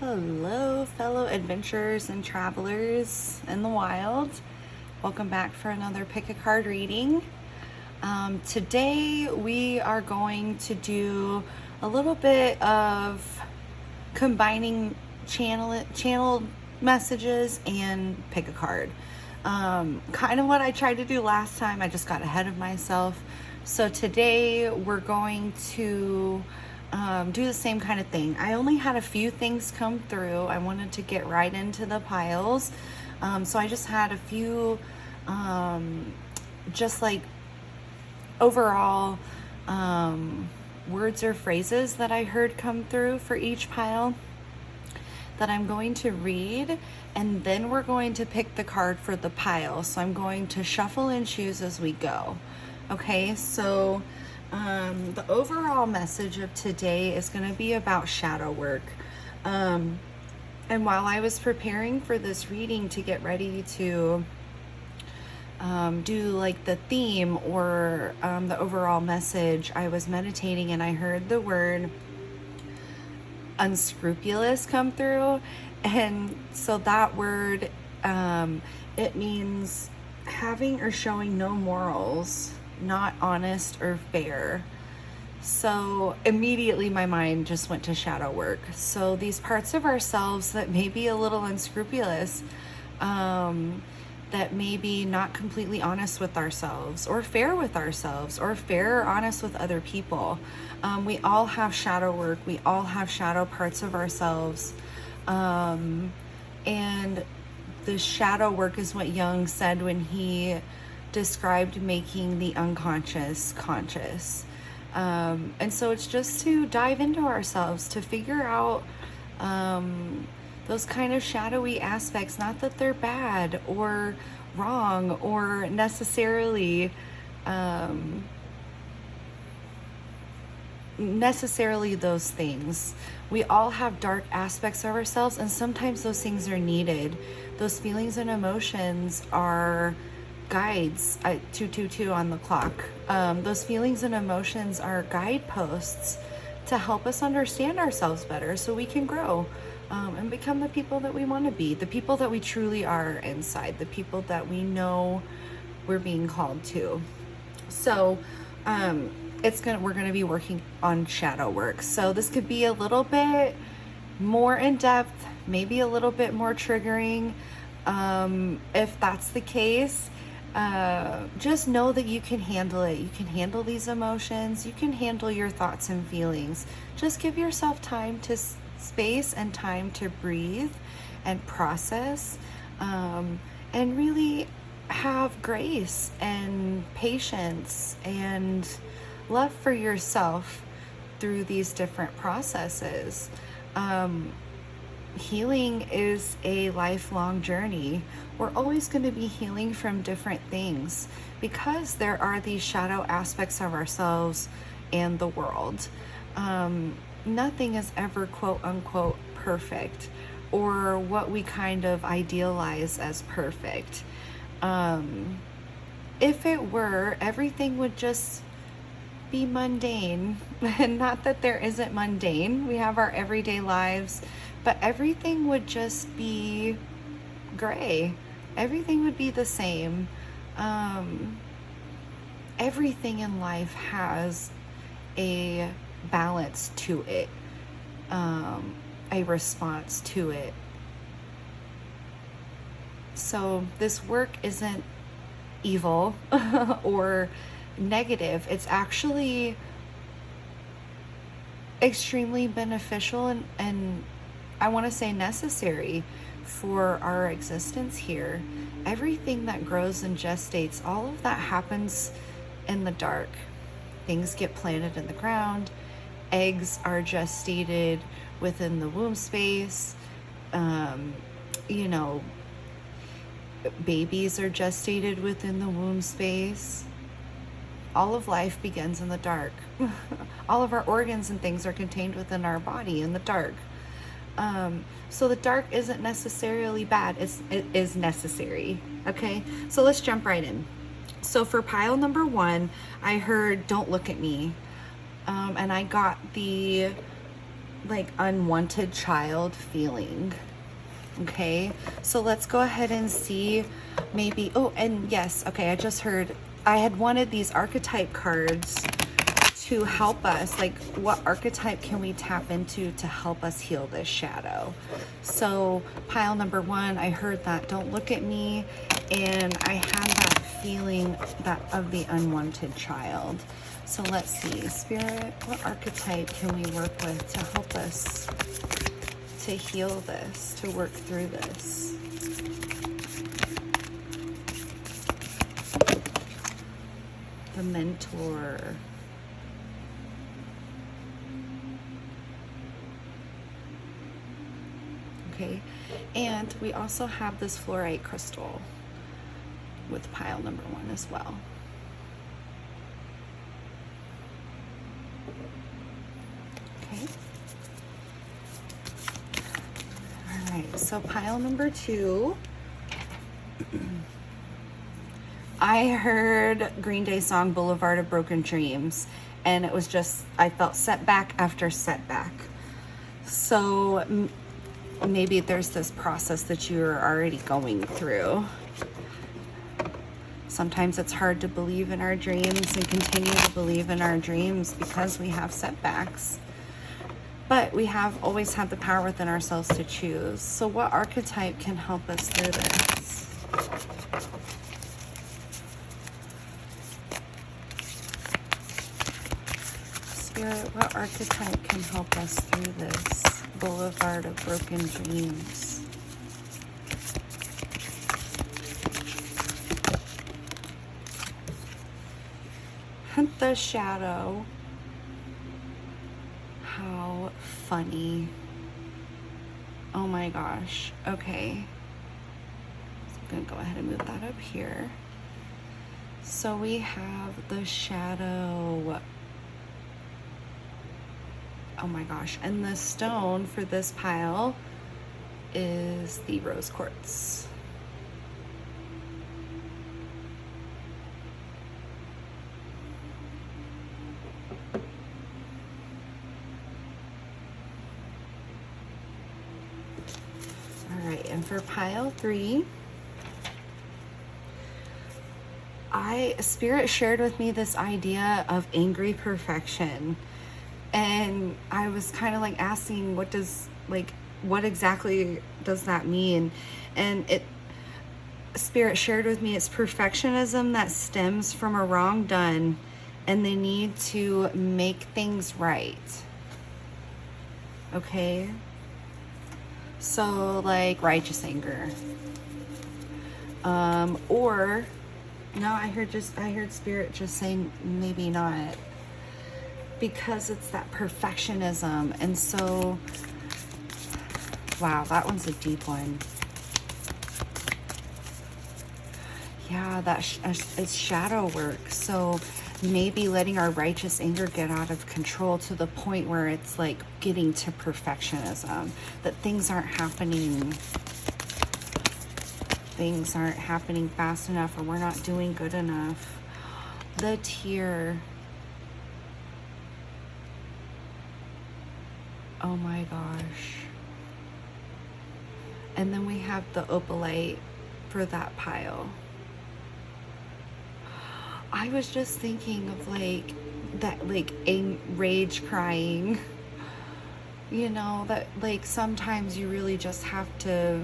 Hello, fellow adventurers and travelers in the wild. Welcome back for another pick a card reading. Today we are going to do a little bit of combining channel messages and pick a card. Kind of what I tried to do last time. I just got ahead of myself. So today we're going to do the same kind of thing. I only had a few things come through. I wanted to get right into the piles. So I just had a few, just like overall words or phrases that I heard come through for each pile that I'm going to read, and then we're going to pick the card for the pile. So I'm going to shuffle and choose as we go. Okay, so the overall message of today is going to be about shadow work. And while I was preparing for this reading to get ready to do like the theme or the overall message, I was meditating and I heard the word unscrupulous come through. And so that word, it means having or showing no morals, not honest or fair. So immediately my mind just went to shadow work. So these parts of ourselves that may be a little unscrupulous, that may be not completely honest with ourselves or fair or honest with other people. We all have shadow work. We all have shadow parts of ourselves. And the shadow work is what Jung said when he described making the unconscious conscious. And so it's just to dive into ourselves, to figure out those kind of shadowy aspects. Not that they're bad or wrong or necessarily those things. We all have dark aspects of ourselves, and sometimes those things are needed. Those feelings and emotions are guides. 222 on the clock. Those feelings and emotions are guideposts to help us understand ourselves better so we can grow and become the people that we want to be, the people that we truly are inside, the people that we know we're being called to. So we're going to be working on shadow work. So this could be a little bit more in depth, maybe a little bit more triggering. If that's the case, just know that you can handle it. You can handle these emotions. You can handle your thoughts and feelings. Just give yourself time to space and time to breathe and process, and really have grace and patience and love for yourself through these different processes. Healing is a lifelong journey. We're always going to be healing from different things because there are these shadow aspects of ourselves and the world. Nothing is ever quote unquote perfect or what we kind of idealize as perfect. If it were, everything would just be mundane. And not that there isn't mundane. We have our everyday lives, but everything would just be gray. Everything would be the same. Everything in life has a balance to it, a response to it. So this work isn't evil or negative. It's actually extremely beneficial and I want to say necessary for our existence here. Everything that grows and gestates, all of that happens in the dark. Things get planted in the ground. Eggs are gestated within the womb space. Babies are gestated within the womb space. All of life begins in the dark. All of our organs and things are contained within our body in the dark. So the dark isn't necessarily bad. It is necessary. Okay, so let's jump right in. So for pile number 1, I heard "Don't look at me," and I got the like unwanted child feeling. Okay, so let's go ahead and see maybe, oh, and yes, okay, I just heard, I had wanted these archetype cards to help us, like what archetype can we tap into to help us heal this shadow? So pile number 1, I heard that don't look at me, and I had that feeling that of the unwanted child. So let's see, Spirit, what archetype can we work with to help us to heal this, to work through this? The mentor. Okay, and we also have this fluorite crystal with pile number 1 as well. Okay. All right, so pile number 2. I heard Green Day song Boulevard of Broken Dreams, and it was just, I felt setback after setback. So maybe there's this process that you're already going through. Sometimes it's hard to believe in our dreams and continue to believe in our dreams because we have setbacks. But we have always had the power within ourselves to choose. So what archetype can help us through this? Spirit, what archetype can help us through this boulevard of broken dreams? The shadow. How funny. Oh my gosh. Okay. So I'm going to go ahead and move that up here. So we have the shadow. Oh my gosh. And the stone for this pile is the rose quartz. All right, and for pile 3, Spirit shared with me this idea of angry perfection. And I was kind of like asking, what exactly does that mean? And Spirit shared with me it's perfectionism that stems from a wrong done, and they need to make things right. Okay? So like righteous anger. Or no, I heard Spirit just saying maybe not. Because it's that perfectionism. And so, wow, that one's a deep one. Yeah, it's shadow work. So maybe letting our righteous anger get out of control to the point where it's like getting to perfectionism, that things aren't happening fast enough, or we're not doing good enough. The tear. Oh my gosh. And then we have the opalite for that pile. I was just thinking of rage crying. You know, that like sometimes you really just have to.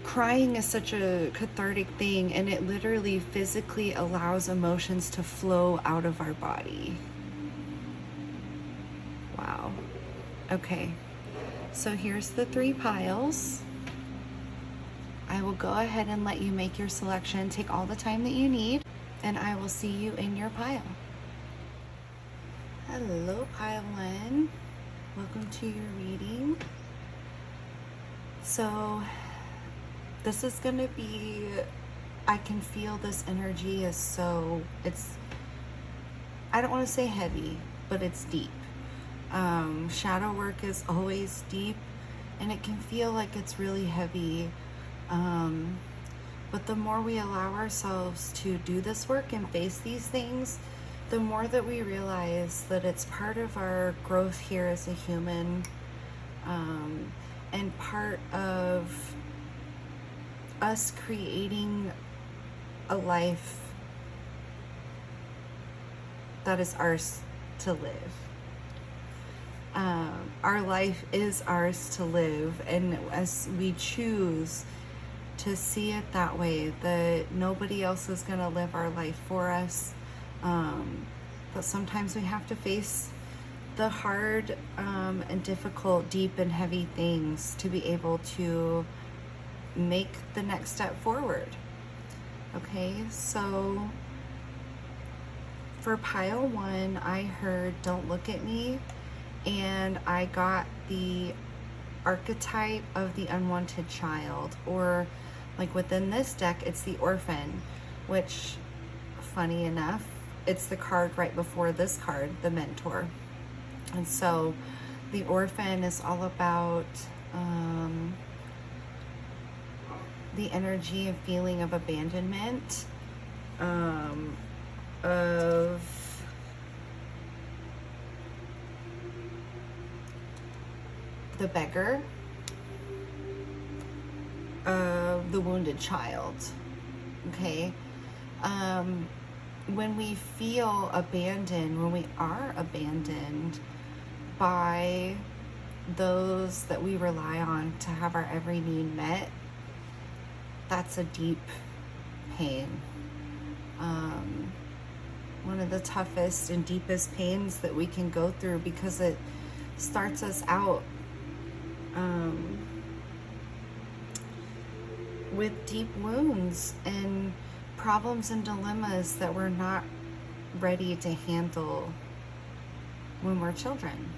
Crying is such a cathartic thing, and it literally physically allows emotions to flow out of our body. Wow. Okay. So here's the 3 piles. I will go ahead and let you make your selection. Take all the time that you need, and I will see you in your pile. Hello, pile 1. Welcome to your reading. So this is going to be, I can feel this energy is so, I don't want to say heavy, but it's deep. Shadow work is always deep, and it can feel like it's really heavy. But the more we allow ourselves to do this work and face these things, the more that we realize that it's part of our growth here as a human, and part of us creating a life that is ours to live. Our life is ours to live, and as we choose to see it that way, that nobody else is going to live our life for us, but sometimes we have to face the hard and difficult, deep and heavy things to be able to make the next step forward. Okay, so for pile 1, I heard "don't look at me," and I got the archetype of the unwanted child, or like within this deck, it's the orphan, which, funny enough, it's the card right before this card, the mentor. And so the orphan is all about the energy and feeling of abandonment, of the beggar, of the wounded child. Okay, when we feel abandoned, when we are abandoned by those that we rely on to have our every need met, that's a deep pain. One of the toughest and deepest pains that we can go through, because it starts us out with deep wounds and problems and dilemmas that we're not ready to handle when we're children.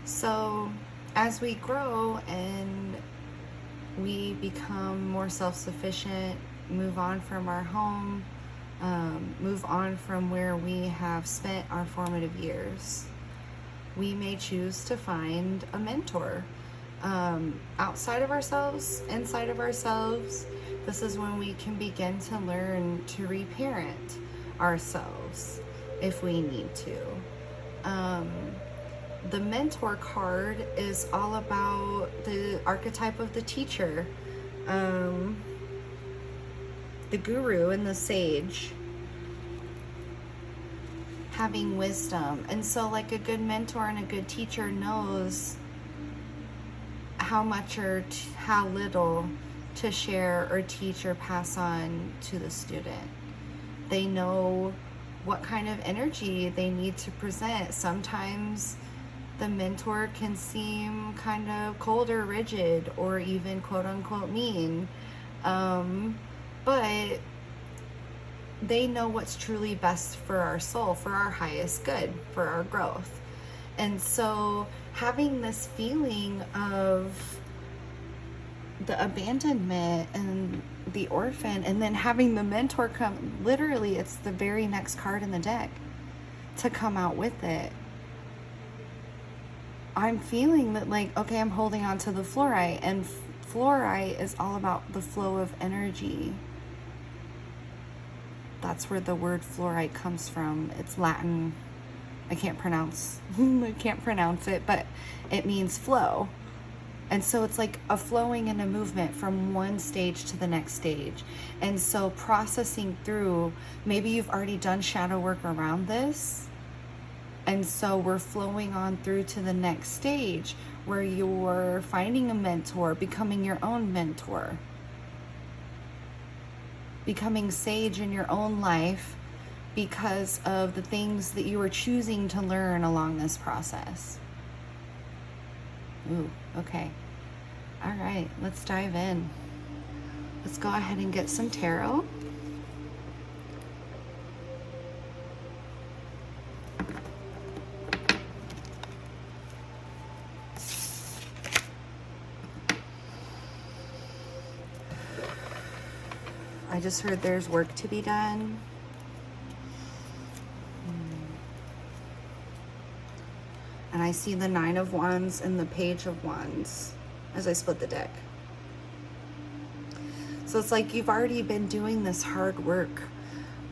So as we grow and we become more self-sufficient, move on from our home, move on from where we have spent our formative years, we may choose to find a mentor. Outside of ourselves, inside of ourselves. This is when we can begin to learn to reparent ourselves if we need to. The mentor card is all about the archetype of the teacher, the guru and the sage, having wisdom. And so like a good mentor and a good teacher knows how much or how little to share or teach or pass on to the student. They know what kind of energy they need to present. Sometimes the mentor can seem kind of cold or rigid, or even quote unquote mean, but they know what's truly best for our soul, for our highest good, for our growth. And so having this feeling of the abandonment and the orphan, and then having the mentor come, literally it's the very next card in the deck to come out with it. I'm feeling that, like, okay, I'm holding on to the fluorite, and fluorite is all about the flow of energy. That's where the word fluorite comes from. It's Latin. I can't pronounce it, but it means flow. And so it's like a flowing and a movement from one stage to the next stage. And so processing through, maybe you've already done shadow work around this. And so we're flowing on through to the next stage where you're finding a mentor, becoming your own mentor, becoming sage in your own life because of the things that you are choosing to learn along this process. Ooh, okay. All right, let's dive in. Let's go ahead and get some tarot. I just heard there's work to be done. And I see the Nine of Wands and the Page of Wands as I split the deck. So it's like you've already been doing this hard work,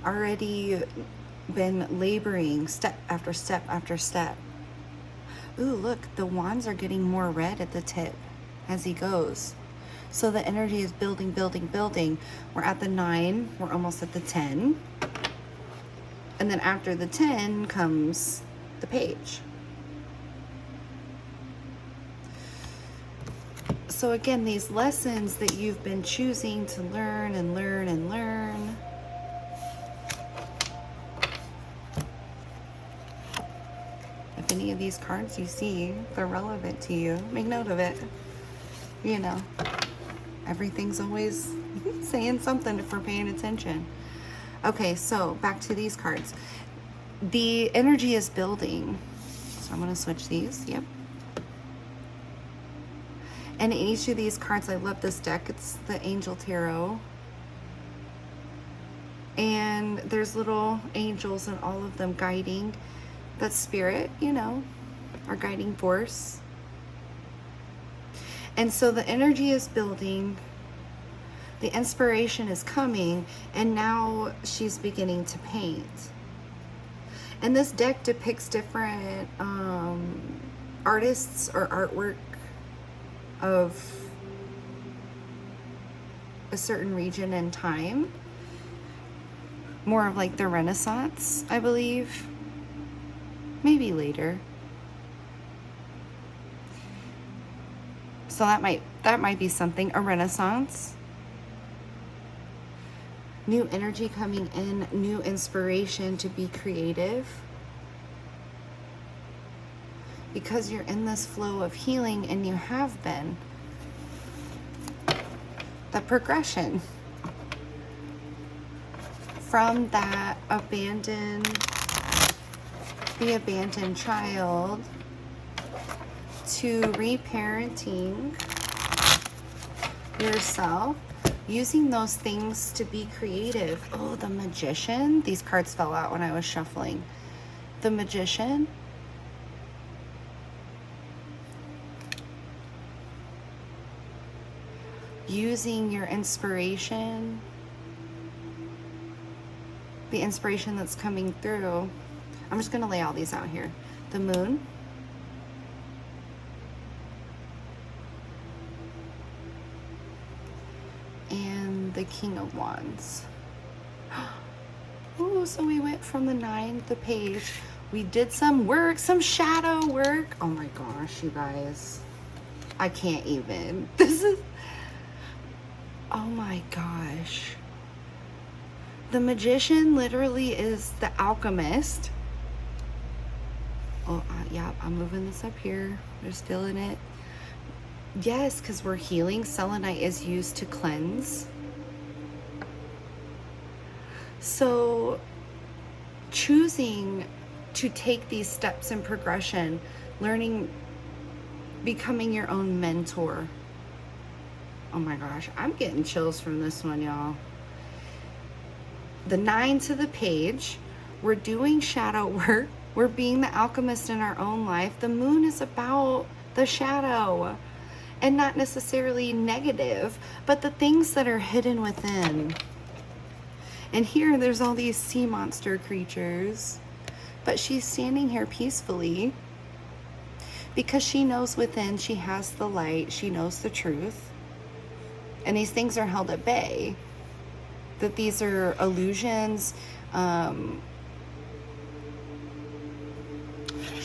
already been laboring step after step after step. Ooh, look, the wands are getting more red at the tip as he goes. So the energy is building, building, building. We're at the 9, we're almost at the 10. And then after the 10 comes the page. So again, these lessons that you've been choosing to learn and learn and learn. If any of these cards you see, they're relevant to you, make note of it. You know, everything's always saying something if we're paying attention. Okay, so back to these cards. The energy is building. So I'm going to switch these. Yep. And in each of these cards, I love this deck. It's the Angel Tarot. And there's little angels in all of them guiding. That's spirit, you know, our guiding force. And so the energy is building. The inspiration is coming. And now she's beginning to paint. And this deck depicts different artists or artwork of a certain region and time. More of like the Renaissance, I believe. Maybe later. So that might be something, a Renaissance. New energy coming in, new inspiration to be creative. Because you're in this flow of healing, and you have been. The progression from that the abandoned child to reparenting yourself, using those things to be creative. Oh, the Magician. These cards fell out when I was shuffling. The Magician. Using your inspiration, the inspiration that's coming through. I'm just going to lay all these out here. The Moon. And the King of Wands. Ooh, so we went from the 9 to the page. We did some work, some shadow work. Oh my gosh, you guys. I can't even. This is... Oh my gosh. The Magician literally is the alchemist. Oh, yeah, I'm moving this up here. Just feeling it. Yes, because we're healing. Selenite is used to cleanse. So choosing to take these steps in progression, learning, becoming your own mentor. Oh my gosh, I'm getting chills from this one, y'all. The 9 to the page. We're doing shadow work. We're being the alchemist in our own life. The Moon is about the shadow, and not necessarily negative, but the things that are hidden within. And here there's all these sea monster creatures, but she's standing here peacefully because she knows within she has the light. She knows the truth. And these things are held at bay, that these are illusions.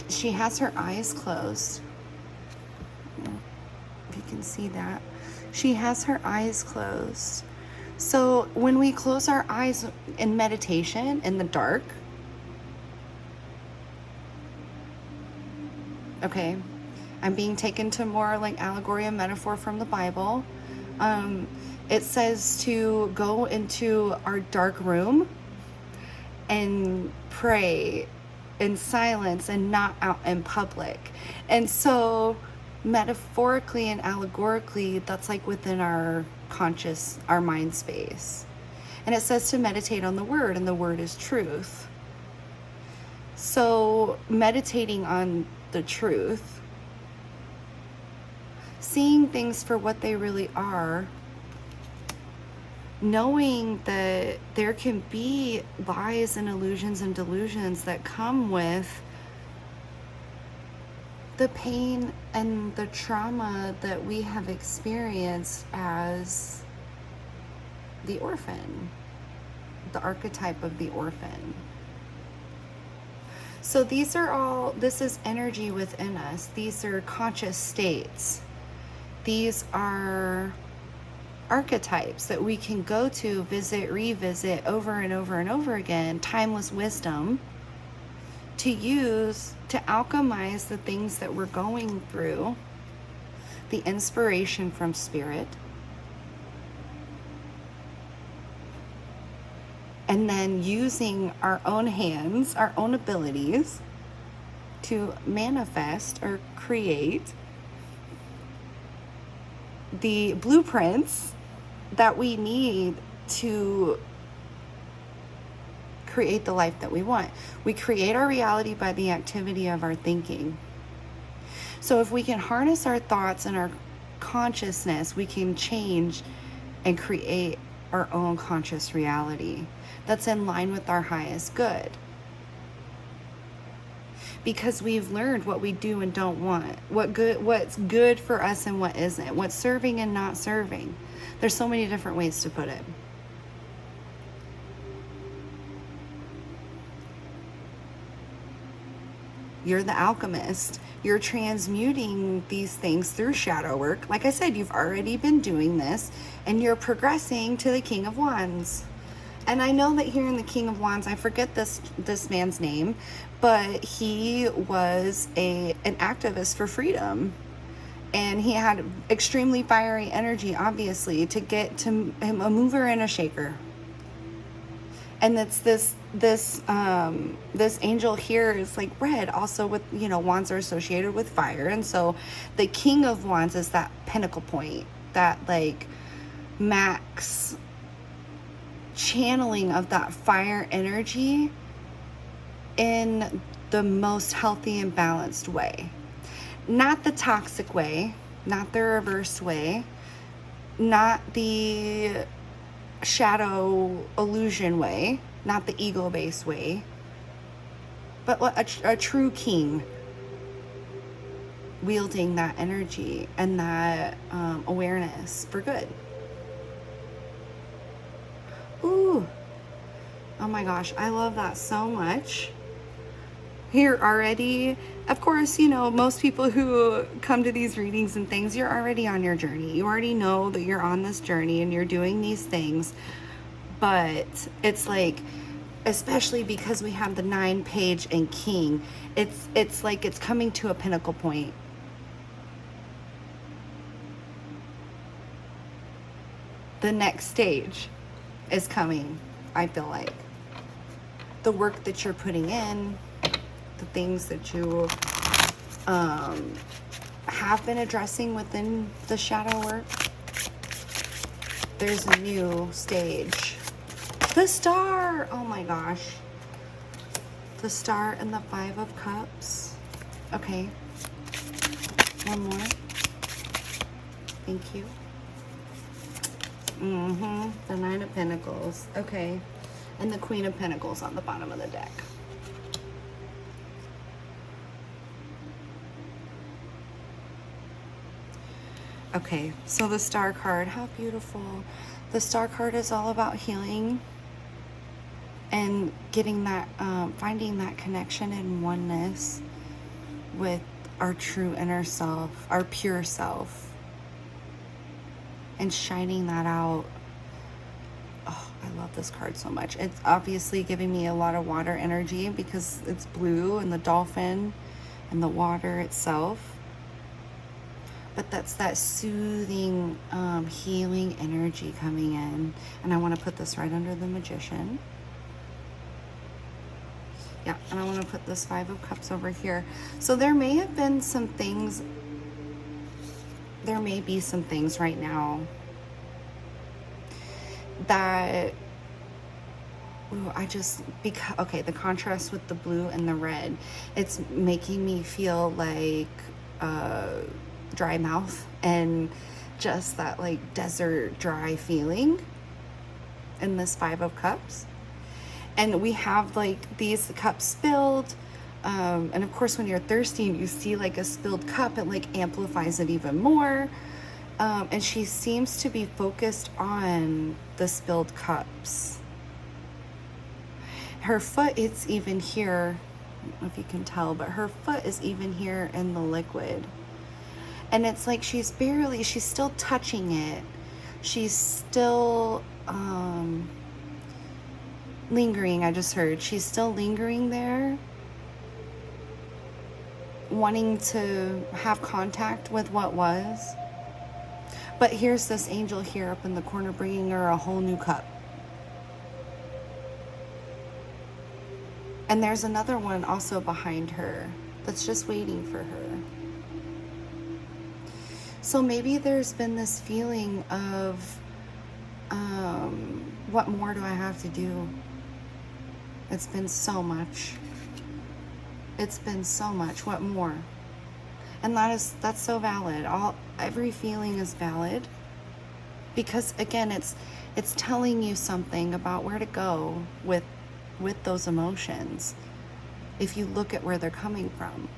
She has her eyes closed. If you can see that. She has her eyes closed. So when we close our eyes in meditation in the dark, okay, I'm being taken to more like allegory and metaphor from the Bible. It says to go into our dark room and pray in silence and not out in public. And so metaphorically and allegorically, that's like within our conscious, our mind space. And it says to meditate on the word, and the word is truth. So meditating on the truth, seeing things for what they really are, knowing that there can be lies and illusions and delusions that come with the pain and the trauma that we have experienced as the orphan, the archetype of the orphan. So this is energy within us. These are conscious states. These are archetypes that we can go to, visit, revisit over and over and over again, timeless wisdom to use to alchemize the things that we're going through, the inspiration from spirit, and then using our own hands, our own abilities to manifest or create the blueprints that we need to create the life that we want. We create our reality by the activity of our thinking. So if we can harness our thoughts and our consciousness, we can change and create our own conscious reality that's in line with our highest good. Because we've learned what we do and don't want, what's good for us and what isn't, what's serving and not serving. There's so many different ways to put it. You're the alchemist. You're transmuting these things through shadow work. Like I said, you've already been doing this, and you're progressing to the King of Wands. And I know that here in the King of Wands, I forget this man's name, but he was an activist for freedom. And he had extremely fiery energy, obviously, to get to him, a mover and a shaker. And it's this angel here is like red, also with, wands are associated with fire. And so the King of Wands is that pinnacle point, that like max channeling of that fire energy in the most healthy and balanced way. Not the toxic way, not the reverse way, not the shadow illusion way, not the ego-based way, but a true king wielding that energy and that awareness for good. Ooh, oh my gosh, I love that so much. Here already, of course, most people who come to these readings and things, you're already on your journey. You already know that you're on this journey and you're doing these things. But it's like, especially because we have the 9-page and King, it's like it's coming to a pinnacle point. The next stage is coming, I feel like. The work that you're putting in, the things that you have been addressing within the shadow work, there's a new stage. The Star! Oh my gosh. The Star and the 5 of Cups. Okay. One more. Thank you. The 9 of Pentacles. Okay. And the Queen of Pentacles on the bottom of the deck. Okay, so the Star card, how beautiful. The Star card is all about healing and getting that, finding that connection and oneness with our true inner self, our pure self, and shining that out. Oh, I love this card so much. It's obviously giving me a lot of water energy because it's blue and the dolphin and the water itself. But that's that soothing, healing energy coming in. And I want to put this right under the Magician. Yeah, and I want to put this 5 of Cups over here. So there may have been some things, there may be some things right now that, okay, the contrast with the blue and the red, it's making me feel like, dry mouth and just that like desert dry feeling. in this Five of Cups. And we have like these cups spilled. And of course, when you're thirsty and you see like a spilled cup, it like amplifies it even more. And she seems to be focused on the spilled cups. Her foot is even here. I don't know if you can tell, but her foot is even here in the liquid. And it's like she's still touching it. She's still lingering, I just heard. She's still lingering there, wanting to have contact with what was. But here's this angel here up in the corner bringing her a whole new cup. And there's another one also behind her that's just waiting for her. So maybe there's been this feeling of, what more do I have to do? It's been so much. It's been so much. What more? And that's so valid. Every feeling is valid, because again, it's telling you something about where to go with those emotions if you look at where they're coming from.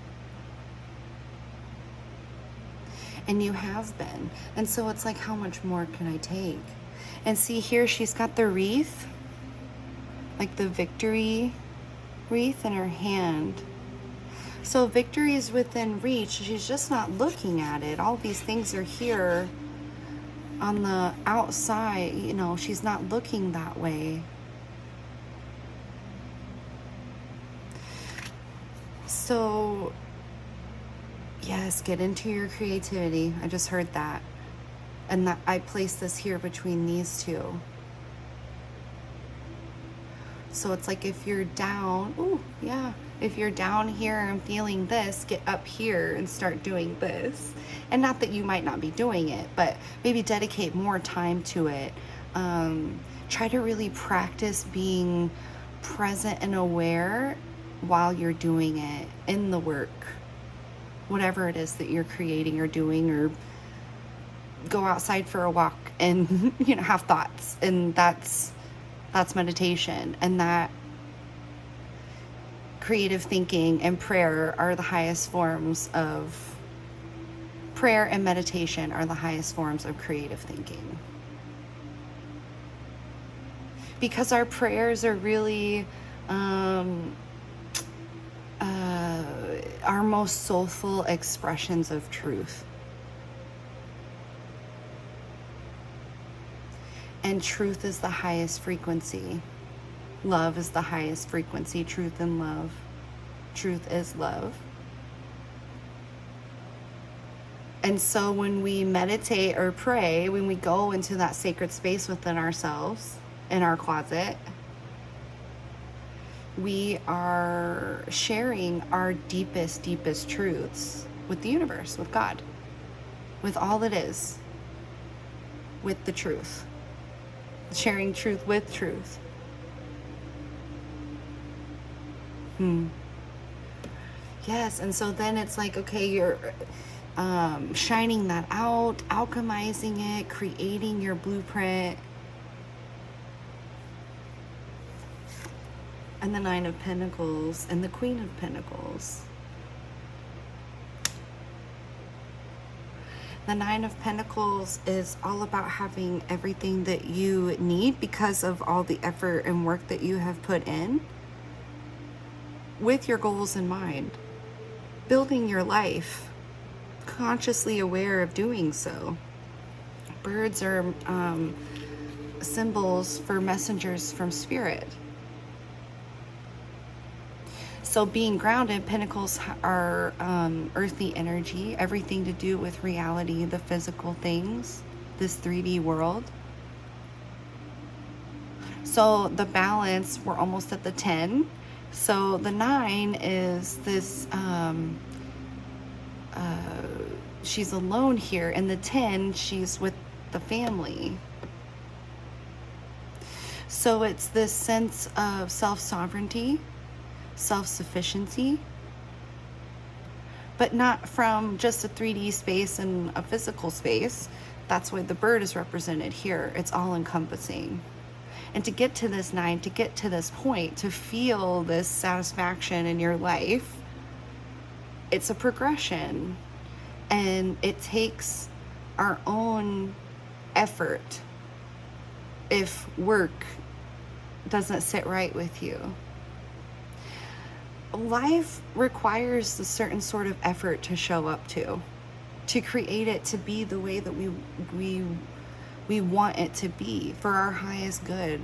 And you have been. And so it's like, how much more can I take? And see here, she's got the wreath, like the victory wreath in her hand. So victory is within reach. She's just not looking at it. All these things are here on the outside. You know, she's not looking that way. So, yes, get into your creativity. I just heard that. And that I placed this here between these two. So it's like if you're down, if you're down here and feeling this, get up here and start doing this. And not that you might not be doing it, but maybe dedicate more time to it. Try to really practice being present and aware while you're doing it in the work, whatever it is that you're creating or doing, or go outside for a walk and have thoughts, and that's meditation. And that creative thinking and prayer are the highest forms of prayer, and meditation are the highest forms of creative thinking, because our prayers are really our most soulful expressions of truth. And truth is the highest frequency. Love is the highest frequency. Truth and love. Truth is love. And so when we meditate or pray, when we go into that sacred space within ourselves, in our closet, we are sharing our deepest, deepest truths with the universe, with God, with all that is, with the truth. Sharing truth with truth. Yes, and so then it's like, okay, you're shining that out, alchemizing it, creating your blueprint. And the Nine of Pentacles and the Queen of Pentacles. The Nine of Pentacles is all about having everything that you need because of all the effort and work that you have put in, with your goals in mind, building your life, consciously aware of doing so. Birds are symbols for messengers from spirit. So being grounded, pentacles are earthly energy, everything to do with reality, the physical things, this 3D world. So the balance, we're almost at the 10. So the 9 is this, she's alone here. And the 10, she's with the family. So it's this sense of self-sovereignty, self-sufficiency, but not from just a 3D space and a physical space. That's why the bird is represented here. It's all encompassing. And to get to this 9, to get to this point, to feel this satisfaction in your life, it's a progression. And it takes our own effort if work doesn't sit right with you. Life requires a certain sort of effort to show up to create it to be the way that we want it to be for our highest good,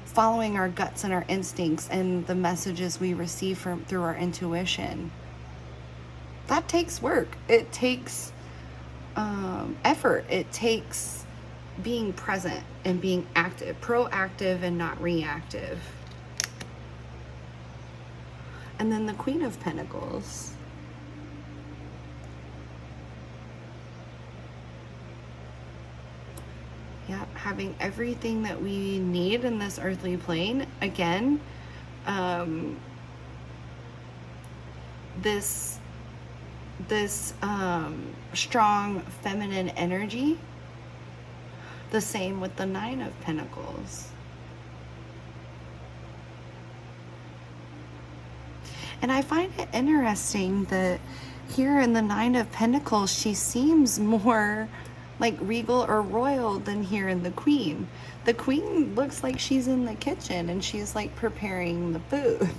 following our guts and our instincts and the messages we receive through our intuition. That takes work. It takes effort. It takes being present and being active, proactive and not reactive. And then the Queen of Pentacles. Yeah, having everything that we need in this earthly plane. Again, this strong feminine energy. The same with the 9 of Pentacles. And I find it interesting that here in the 9 of Pentacles, she seems more like regal or royal than here in the Queen. The Queen looks like she's in the kitchen and she's like preparing the food.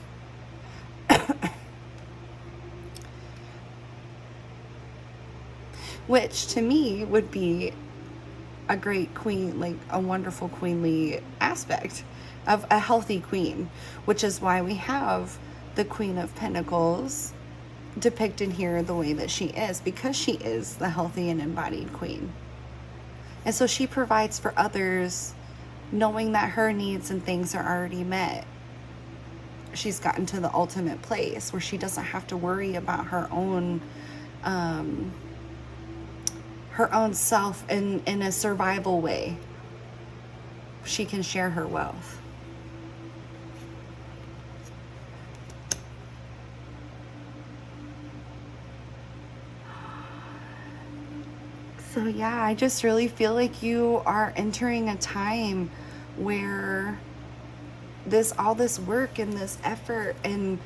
Which to me would be a great queen, like a wonderful queenly aspect of a healthy queen, which is why we have the Queen of Pentacles depicted here the way that she is, because she is the healthy and embodied queen. And so she provides for others, knowing that her needs and things are already met. She's gotten to the ultimate place where she doesn't have to worry about her own self in a survival way. She can share her wealth. So yeah, I just really feel like you are entering a time where all this work and this effort and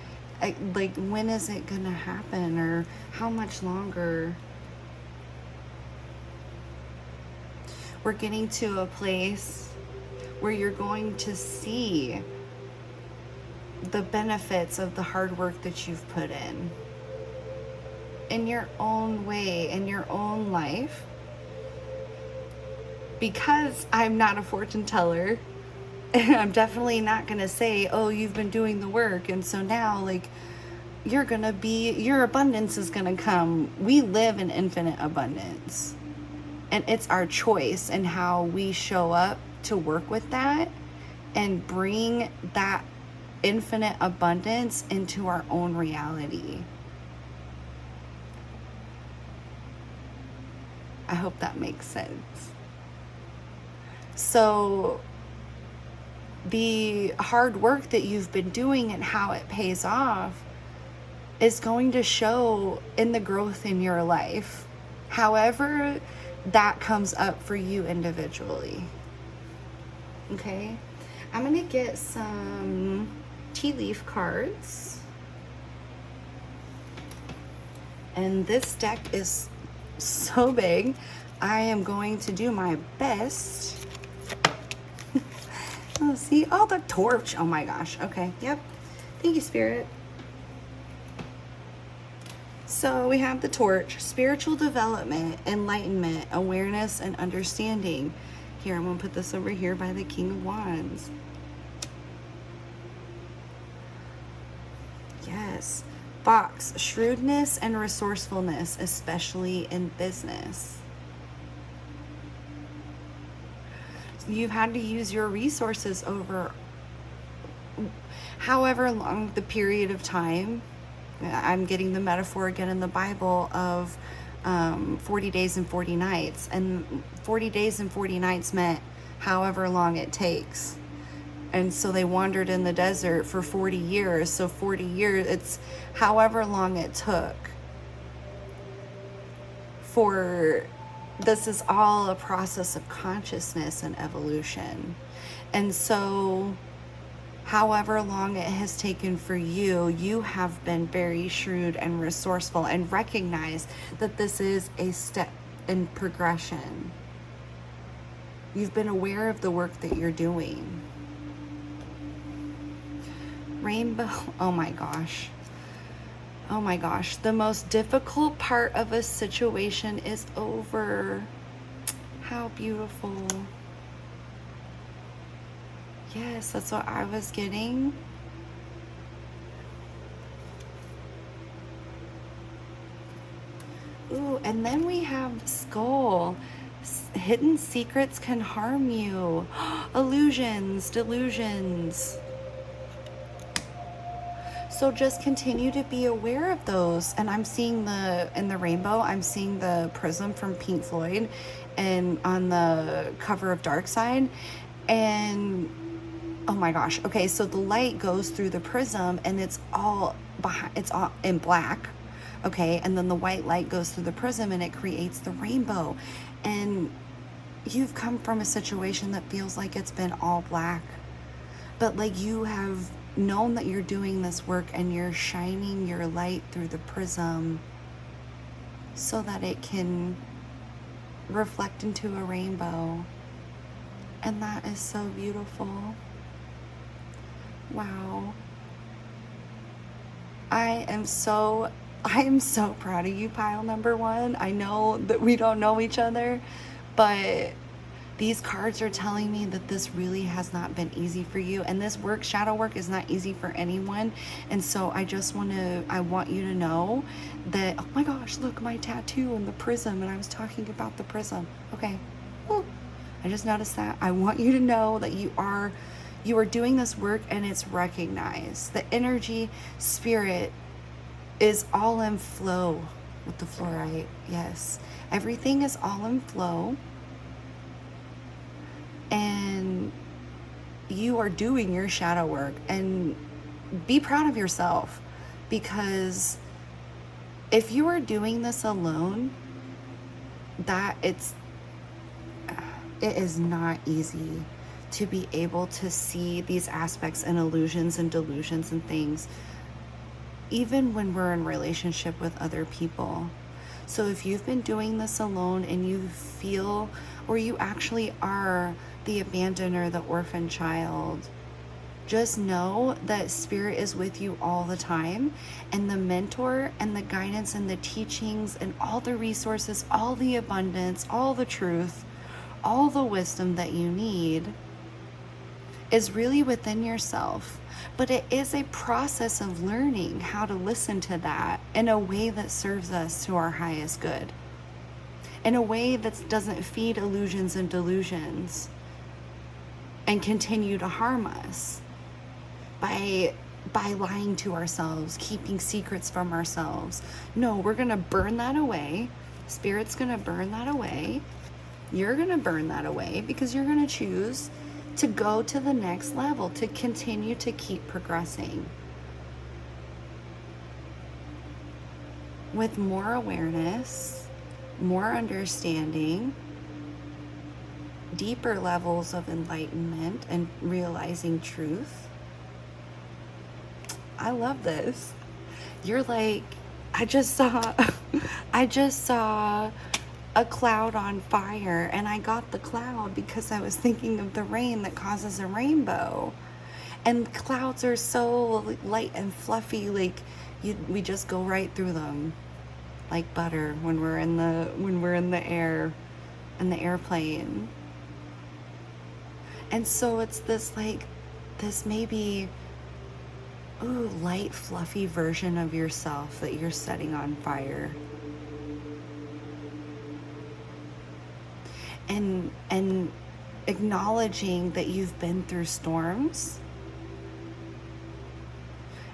like, when is it gonna happen, or how much longer? We're getting to a place where you're going to see the benefits of the hard work that you've put in your own way, in your own life. Because I'm not a fortune teller, I'm definitely not going to say, oh, you've been doing the work, and so now, like, your abundance is going to come. We live in infinite abundance. And it's our choice and how we show up to work with that and bring that infinite abundance into our own reality. I hope that makes sense. So the hard work that you've been doing and how it pays off is going to show in the growth in your life. However that comes up for you individually. Okay? I'm going to get some tea leaf cards. And this deck is so big. I am going to do my best. Oh, see? Oh, the torch. Oh my gosh. Okay. Yep. Thank you, Spirit. So we have the torch, spiritual development, enlightenment, awareness, and understanding. Here, I'm going to put this over here by the King of Wands. Yes. Fox, shrewdness and resourcefulness, especially in business. You've had to use your resources over however long the period of time. I'm getting the metaphor again in the Bible of 40 days and 40 nights. And 40 days and 40 nights meant however long it takes. And so they wandered in the desert for 40 years. So 40 years, it's however long it took. This is all a process of consciousness and evolution. And so, however long it has taken for you, you have been very shrewd and resourceful and recognize that this is a step in progression. You've been aware of the work that you're doing. Rainbow, oh my gosh. Oh my gosh, the most difficult part of a situation is over. How beautiful. Yes, that's what I was getting. Ooh, and then we have skull. Hidden secrets can harm you. Illusions, delusions. So just continue to be aware of those. And I'm seeing in the rainbow, I'm seeing the prism from Pink Floyd and on the cover of Dark Side. And oh my gosh. Okay, so the light goes through the prism and it's all in black. Okay, and then the white light goes through the prism and it creates the rainbow. And you've come from a situation that feels like it's been all black. But like you have known that you're doing this work and you're shining your light through the prism so that it can reflect into a rainbow. And that is so beautiful. Wow. I am so proud of you, pile number one. I know that we don't know each other, but these cards are telling me that this really has not been easy for you. And this work, shadow work, is not easy for anyone. And so I want you to know that, oh my gosh, look, my tattoo and the prism. And I was talking about the prism. Okay. Woo. I just noticed that. I want you to know that you are doing this work and it's recognized. The energy, spirit is all in flow with the fluorite. Yes. Everything is all in flow. And you are doing your shadow work, and be proud of yourself, because if you are doing this alone, it is not easy to be able to see these aspects and illusions and delusions and things, even when we're in relationship with other people. So if you've been doing this alone and you feel, or you actually are the abandoner, the orphan child, just know that spirit is with you all the time, and the mentor and the guidance and the teachings and all the resources, all the abundance, all the truth, all the wisdom that you need is really within yourself. But it is a process of learning how to listen to that in a way that serves us to our highest good, in a way that doesn't feed illusions and delusions and continue to harm us by lying to ourselves, keeping secrets from ourselves. No, we're going to burn that away. Spirit's going to burn that away. You're going to burn that away, because you're going to choose to go to the next level, to continue to keep progressing with more awareness, more understanding, deeper levels of enlightenment and realizing truth. I love this. You're like, I just saw a cloud on fire, and I got the cloud because I was thinking of the rain that causes a rainbow. And clouds are so light and fluffy, like we just go right through them like butter when we're in the air, in the airplane. And so it's this maybe light, fluffy version of yourself that you're setting on fire. And acknowledging that you've been through storms,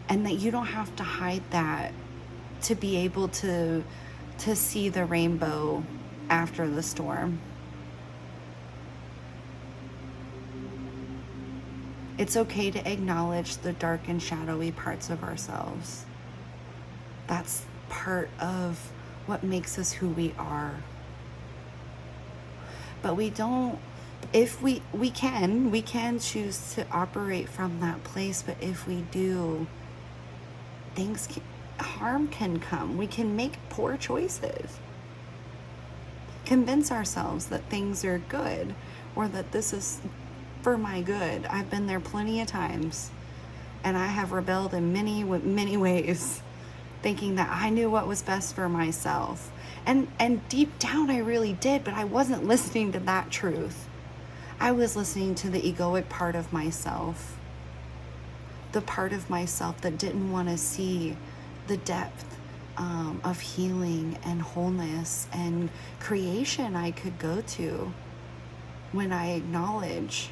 and that you don't have to hide that to be able to see the rainbow after the storm. It's okay to acknowledge the dark and shadowy parts of ourselves. That's part of what makes us who we are. But we don't if we can choose to operate from that place, but if we do, harm can come. We can make poor choices, convince ourselves that things are good, or that this is for my good. I've been there plenty of times, and I have rebelled in many ways, thinking that I knew what was best for myself. And deep down I really did, but I wasn't listening to that truth. I was listening to the egoic part of myself, the part of myself that didn't want to see the depth of healing and wholeness and creation I could go to when I acknowledge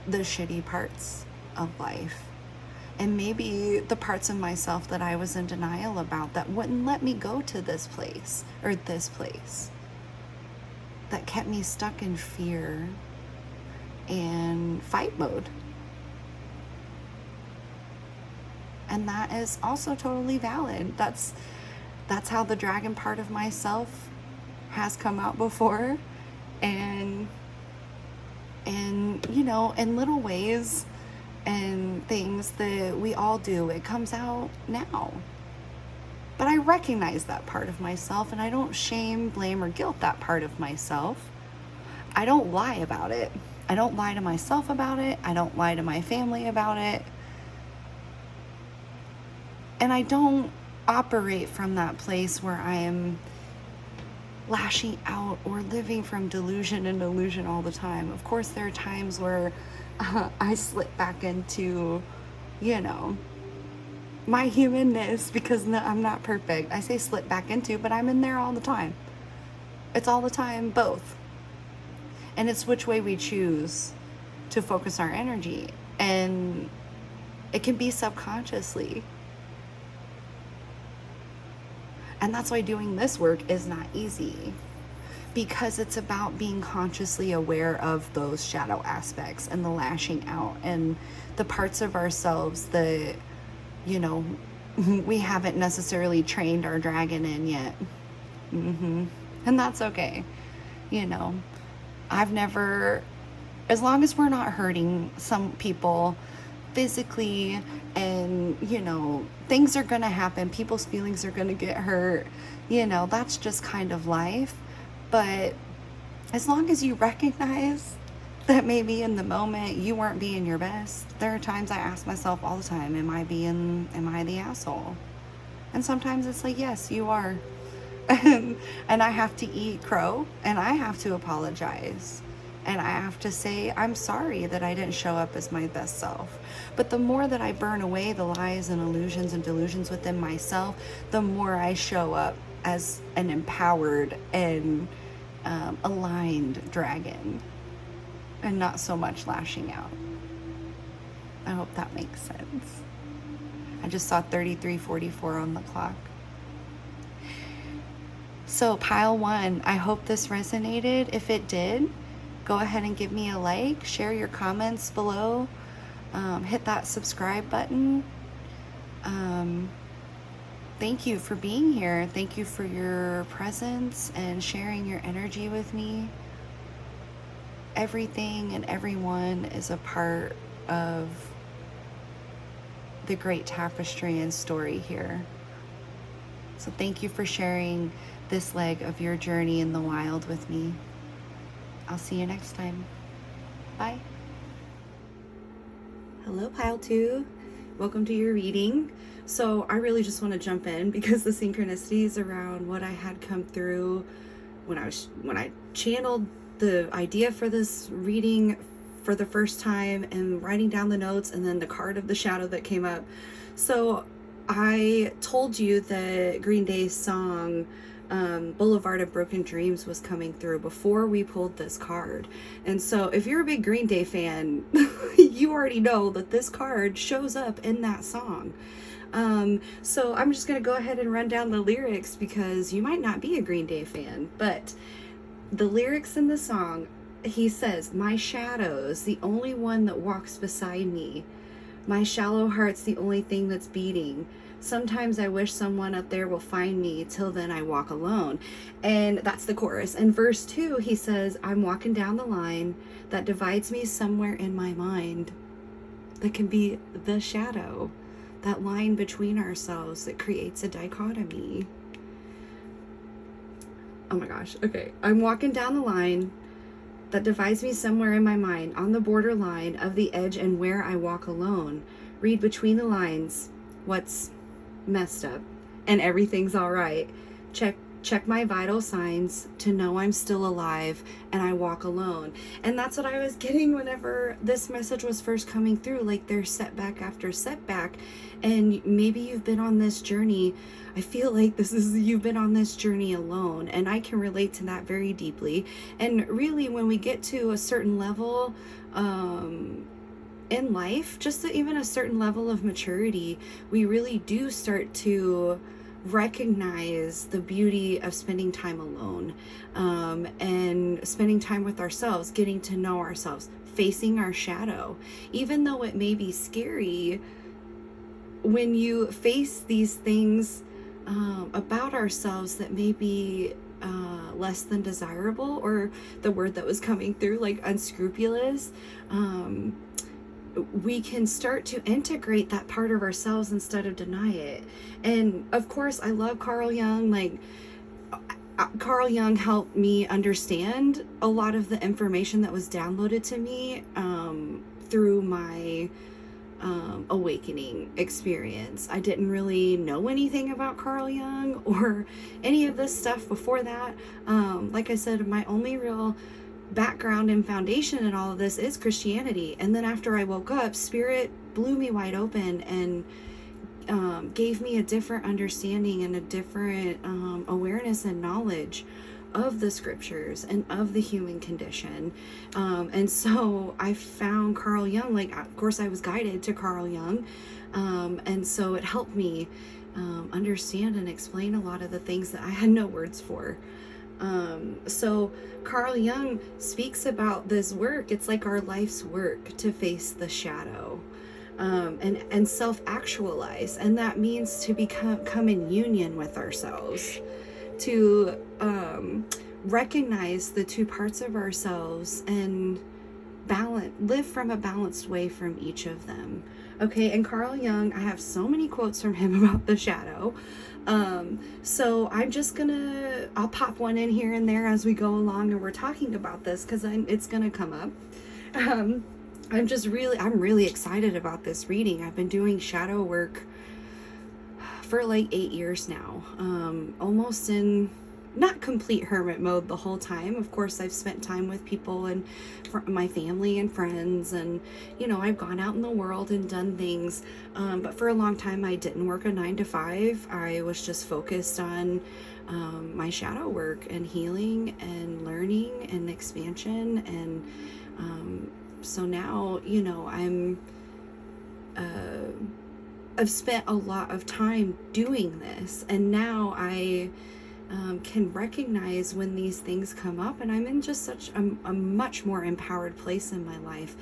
the shitty parts of life. And maybe the parts of myself that I was in denial about, that wouldn't let me go to this place, that kept me stuck in fear and fight mode. And that is also totally valid. That's how the dragon part of myself has come out before. And you know, in little ways and things that we all do, it comes out now. But I recognize that part of myself, and I don't shame, blame, or guilt that part of myself. I don't lie about it. I don't lie to myself about it. I don't lie to my family about it. And I don't operate from that place where I am lashing out or living from delusion and illusion all the time. Of course, there are times where I slip back into, you know, my humanness, because I'm not perfect. I say slip back into, but I'm in there all the time. It's all the time, both. And it's which way we choose to focus our energy. And it can be subconsciously. And that's why doing this work is not easy, because it's about being consciously aware of those shadow aspects and the lashing out and the parts of ourselves that, you know, we haven't necessarily trained our dragon in yet. And that's okay. You know, I've never, as long as we're not hurting some people physically, and, you know, things are gonna happen, people's feelings are gonna get hurt, you know, that's just kind of life. But as long as you recognize that maybe in the moment you weren't being your best, there are times I ask myself all the time, am I the asshole? And sometimes it's like, yes, you are. And I have to eat crow, and I have to apologize. And I have to say, I'm sorry that I didn't show up as my best self. But the more that I burn away the lies and illusions and delusions within myself, the more I show up as an empowered and aligned dragon, and not so much lashing out. I hope that makes sense. I just saw 33:44 on the clock. So pile one, I hope this resonated. If it did, go ahead and give me a like, share your comments below, hit that subscribe button. Thank you for being here. Thank you for your presence and sharing your energy with me. Everything and everyone is a part of the great tapestry and story here. So thank you for sharing this leg of your journey in the wild with me. I'll see you next time. Bye. Hello, Pile 2. Welcome to your reading. So I really just want to jump in because the synchronicities around what I had come through when I channeled the idea for this reading for the first time and writing down the notes, and then the card of the shadow that came up. So I told you that Green Day's song Boulevard of Broken Dreams was coming through before we pulled this card. And so if you're a big Green Day fan, you already know that this card shows up in that song. So I'm just going to go ahead and run down the lyrics, because you might not be a Green Day fan, but the lyrics in the song, he says, "My shadow's the only one that walks beside me. My shallow heart's the only thing that's beating. Sometimes I wish someone up there will find me, till then I walk alone. And that's the chorus. In verse 2, he says, I'm walking down the line that divides me somewhere in my mind. That can be the shadow, that line between ourselves that creates a dichotomy. Oh my gosh. Okay. I'm walking down the line that divides me somewhere in my mind, on the borderline of the edge and where I walk alone. Read between the lines what's messed up and everything's all right. Check my vital signs to know I'm still alive and I walk alone. And that's what I was getting whenever this message was first coming through. Like, there's setback after setback, and maybe you've been on this journey. I feel like you've been on this journey alone, and I can relate to that very deeply. And really, when we get to a certain level in life, just even a certain level of maturity, we really do start to recognize the beauty of spending time alone, and spending time with ourselves, getting to know ourselves, facing our shadow. Even though it may be scary, when you face these things about ourselves that may be less than desirable, or the word that was coming through, like unscrupulous, we can start to integrate that part of ourselves instead of deny it. And of course, I love Carl Jung. Like, Carl Jung helped me understand a lot of the information that was downloaded to me through my awakening experience. I didn't really know anything about Carl Jung or any of this stuff before that. Like I said, my only real background and foundation in all of this is Christianity. And then after I woke up, Spirit blew me wide open and gave me a different understanding and a different awareness and knowledge of the scriptures and of the human condition. And so I found Carl Jung. Like, of course I was guided to Carl Jung, and so it helped me understand and explain a lot of the things that I had no words for. So Carl Jung speaks about this work. It's like our life's work to face the shadow, and self-actualize. And that means to come in union with ourselves, to recognize the two parts of ourselves and live from a balanced way from each of them. Okay, and Carl Jung, I have so many quotes from him about the shadow. So I'm just I'll pop one in here and there as we go along and we're talking about this, because it's gonna come up. I'm really excited about this reading. I've been doing shadow work for like 8 years now, almost in not complete hermit mode the whole time. Of course, I've spent time with people and my family and friends, and I've gone out in the world and done things, but for a long time I didn't work a 9 to 5. I was just focused on my shadow work and healing and learning and expansion. And so now I've spent a lot of time doing this, and now I can recognize when these things come up, and I'm in just such a much more empowered place in my life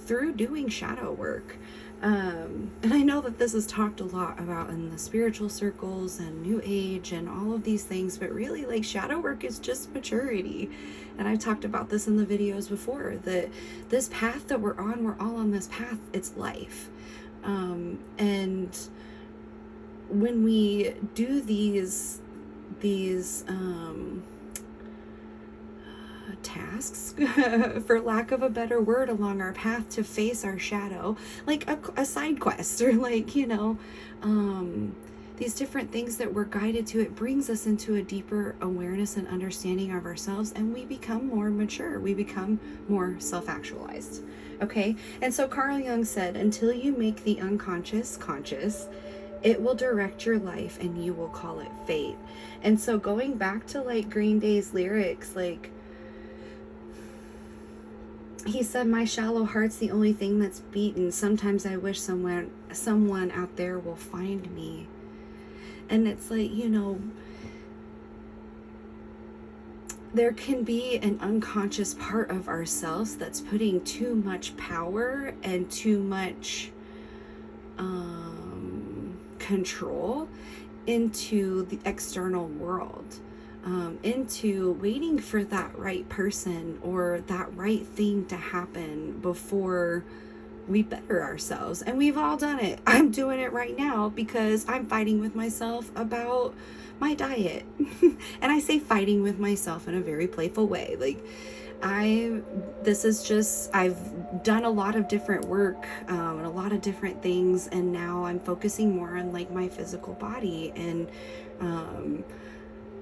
through doing shadow work. And I know that this is talked a lot about in the spiritual circles and New Age and all of these things, but really, like, shadow work is just maturity. And I've talked about this in the videos before, that this path that we're all on this path. It's life. And when we do these tasks, for lack of a better word, along our path to face our shadow, like a side quest, or like, these different things that we're guided to, it brings us into a deeper awareness and understanding of ourselves, and we become more mature. We become more self-actualized. Okay. And so Carl Jung said, until you make the unconscious conscious, it will direct your life and you will call it fate. And so going back to like Green Day's lyrics, like he said, my shallow heart's the only thing that's beaten. Sometimes I wish someone out there will find me. And it's like, there can be an unconscious part of ourselves that's putting too much power and too much control into the external world, into waiting for that right person or that right thing to happen before we better ourselves. And we've all done it. I'm doing it right now because I'm fighting with myself about my diet. And I say fighting with myself in a very playful way. Like, I've done a lot of different work, and a lot of different things, and now I'm focusing more on like my physical body and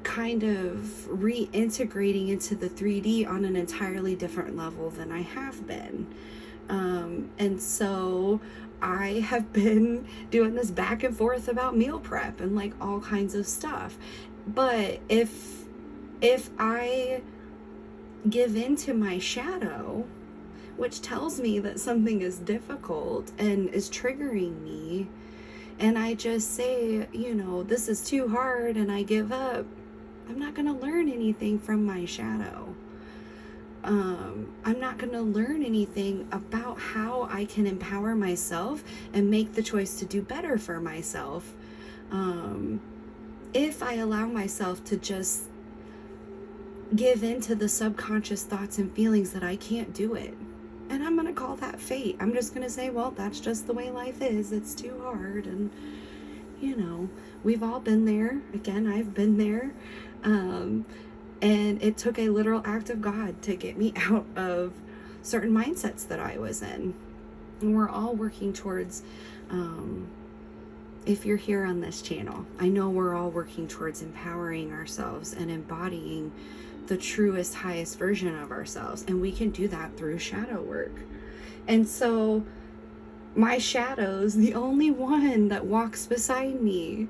kind of reintegrating into the 3D on an entirely different level than I have been. And so I have been doing this back and forth about meal prep and like all kinds of stuff. But if I give in to my shadow, which tells me that something is difficult and is triggering me, and I just say, this is too hard, and I give up, I'm not going to learn anything from my shadow. I'm not going to learn anything about how I can empower myself and make the choice to do better for myself. If I allow myself to just give in to the subconscious thoughts and feelings that I can't do it. And I'm going to call that fate. I'm just going to say, well, that's just the way life is. It's too hard. And, we've all been there. Again, I've been there. And it took a literal act of God to get me out of certain mindsets that I was in. And we're all working towards, if you're here on this channel, I know we're all working towards empowering ourselves and embodying the truest, highest version of ourselves. And we can do that through shadow work. And so my shadow's the only one that walks beside me.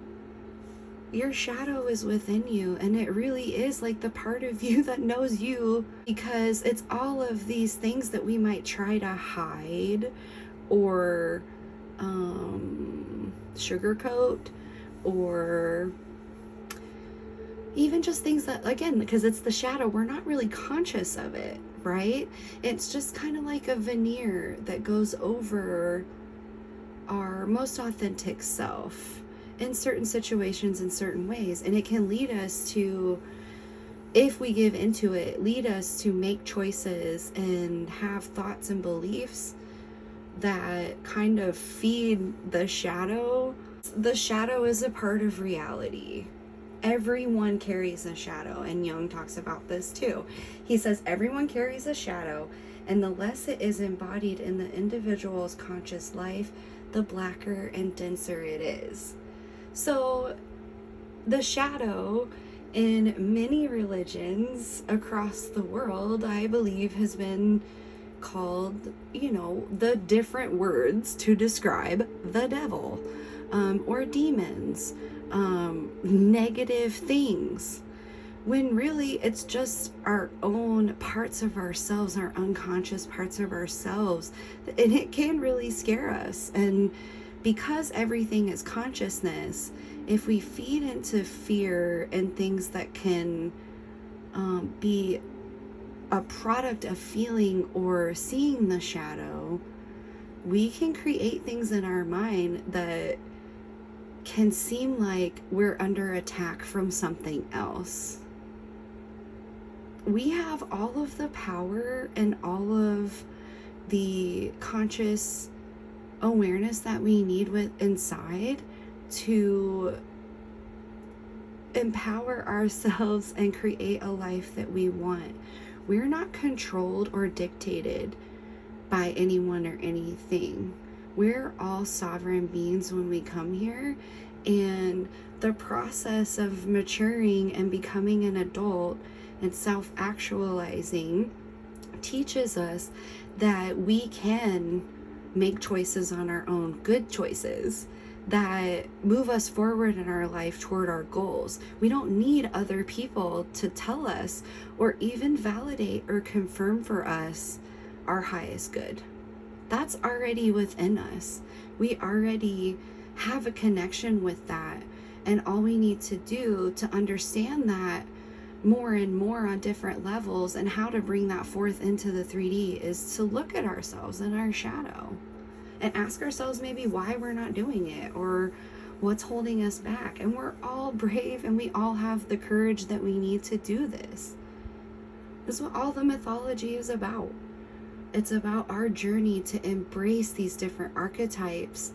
Your shadow is within you, and it really is like the part of you that knows you, because it's all of these things that we might try to hide or sugarcoat, or even just things that, again, because it's the shadow, we're not really conscious of it, right? It's just kind of like a veneer that goes over our most authentic self in certain situations, in certain ways. And it can lead us to, if we give into it, lead us to make choices and have thoughts and beliefs that kind of feed the shadow. The shadow is a part of reality. Everyone carries a shadow, and Jung talks about this too. He says everyone carries a shadow, and the less it is embodied in the individual's conscious life, the blacker and denser it is. So the shadow in many religions across the world, I believe, has been called, the different words to describe the devil, or demons, negative things, when really it's just our own parts of ourselves, our unconscious parts of ourselves, and it can really scare us. And because everything is consciousness, if we feed into fear and things that can be a product of feeling or seeing the shadow, we can create things in our mind that can seem like we're under attack from something else. We have all of the power and all of the conscious awareness that we need inside to empower ourselves and create a life that we want. We're not controlled or dictated by anyone or anything. We're all sovereign beings when we come here, and the process of maturing and becoming an adult and self-actualizing teaches us that we can make choices on our own, good choices that move us forward in our life toward our goals. We don't need other people to tell us or even validate or confirm for us our highest good. That's already within us. We already have a connection with that. And all we need to do to understand that more and more on different levels and how to bring that forth into the 3D is to look at ourselves in our shadow and ask ourselves maybe why we're not doing it, or what's holding us back. And we're all brave and we all have the courage that we need to do this. This is what all the mythology is about. It's about our journey to embrace these different archetypes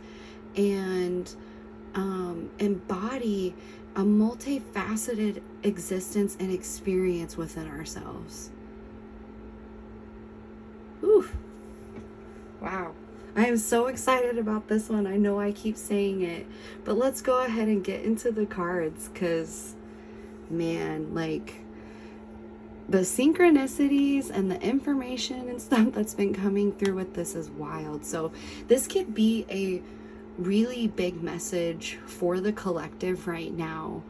and embody a multifaceted existence and experience within ourselves. Oof. Wow. I am so excited about this one. I know I keep saying it, but let's go ahead and get into the cards, because, man, like, the synchronicities and the information and stuff that's been coming through with this is wild. So this could be a really big message for the collective right now.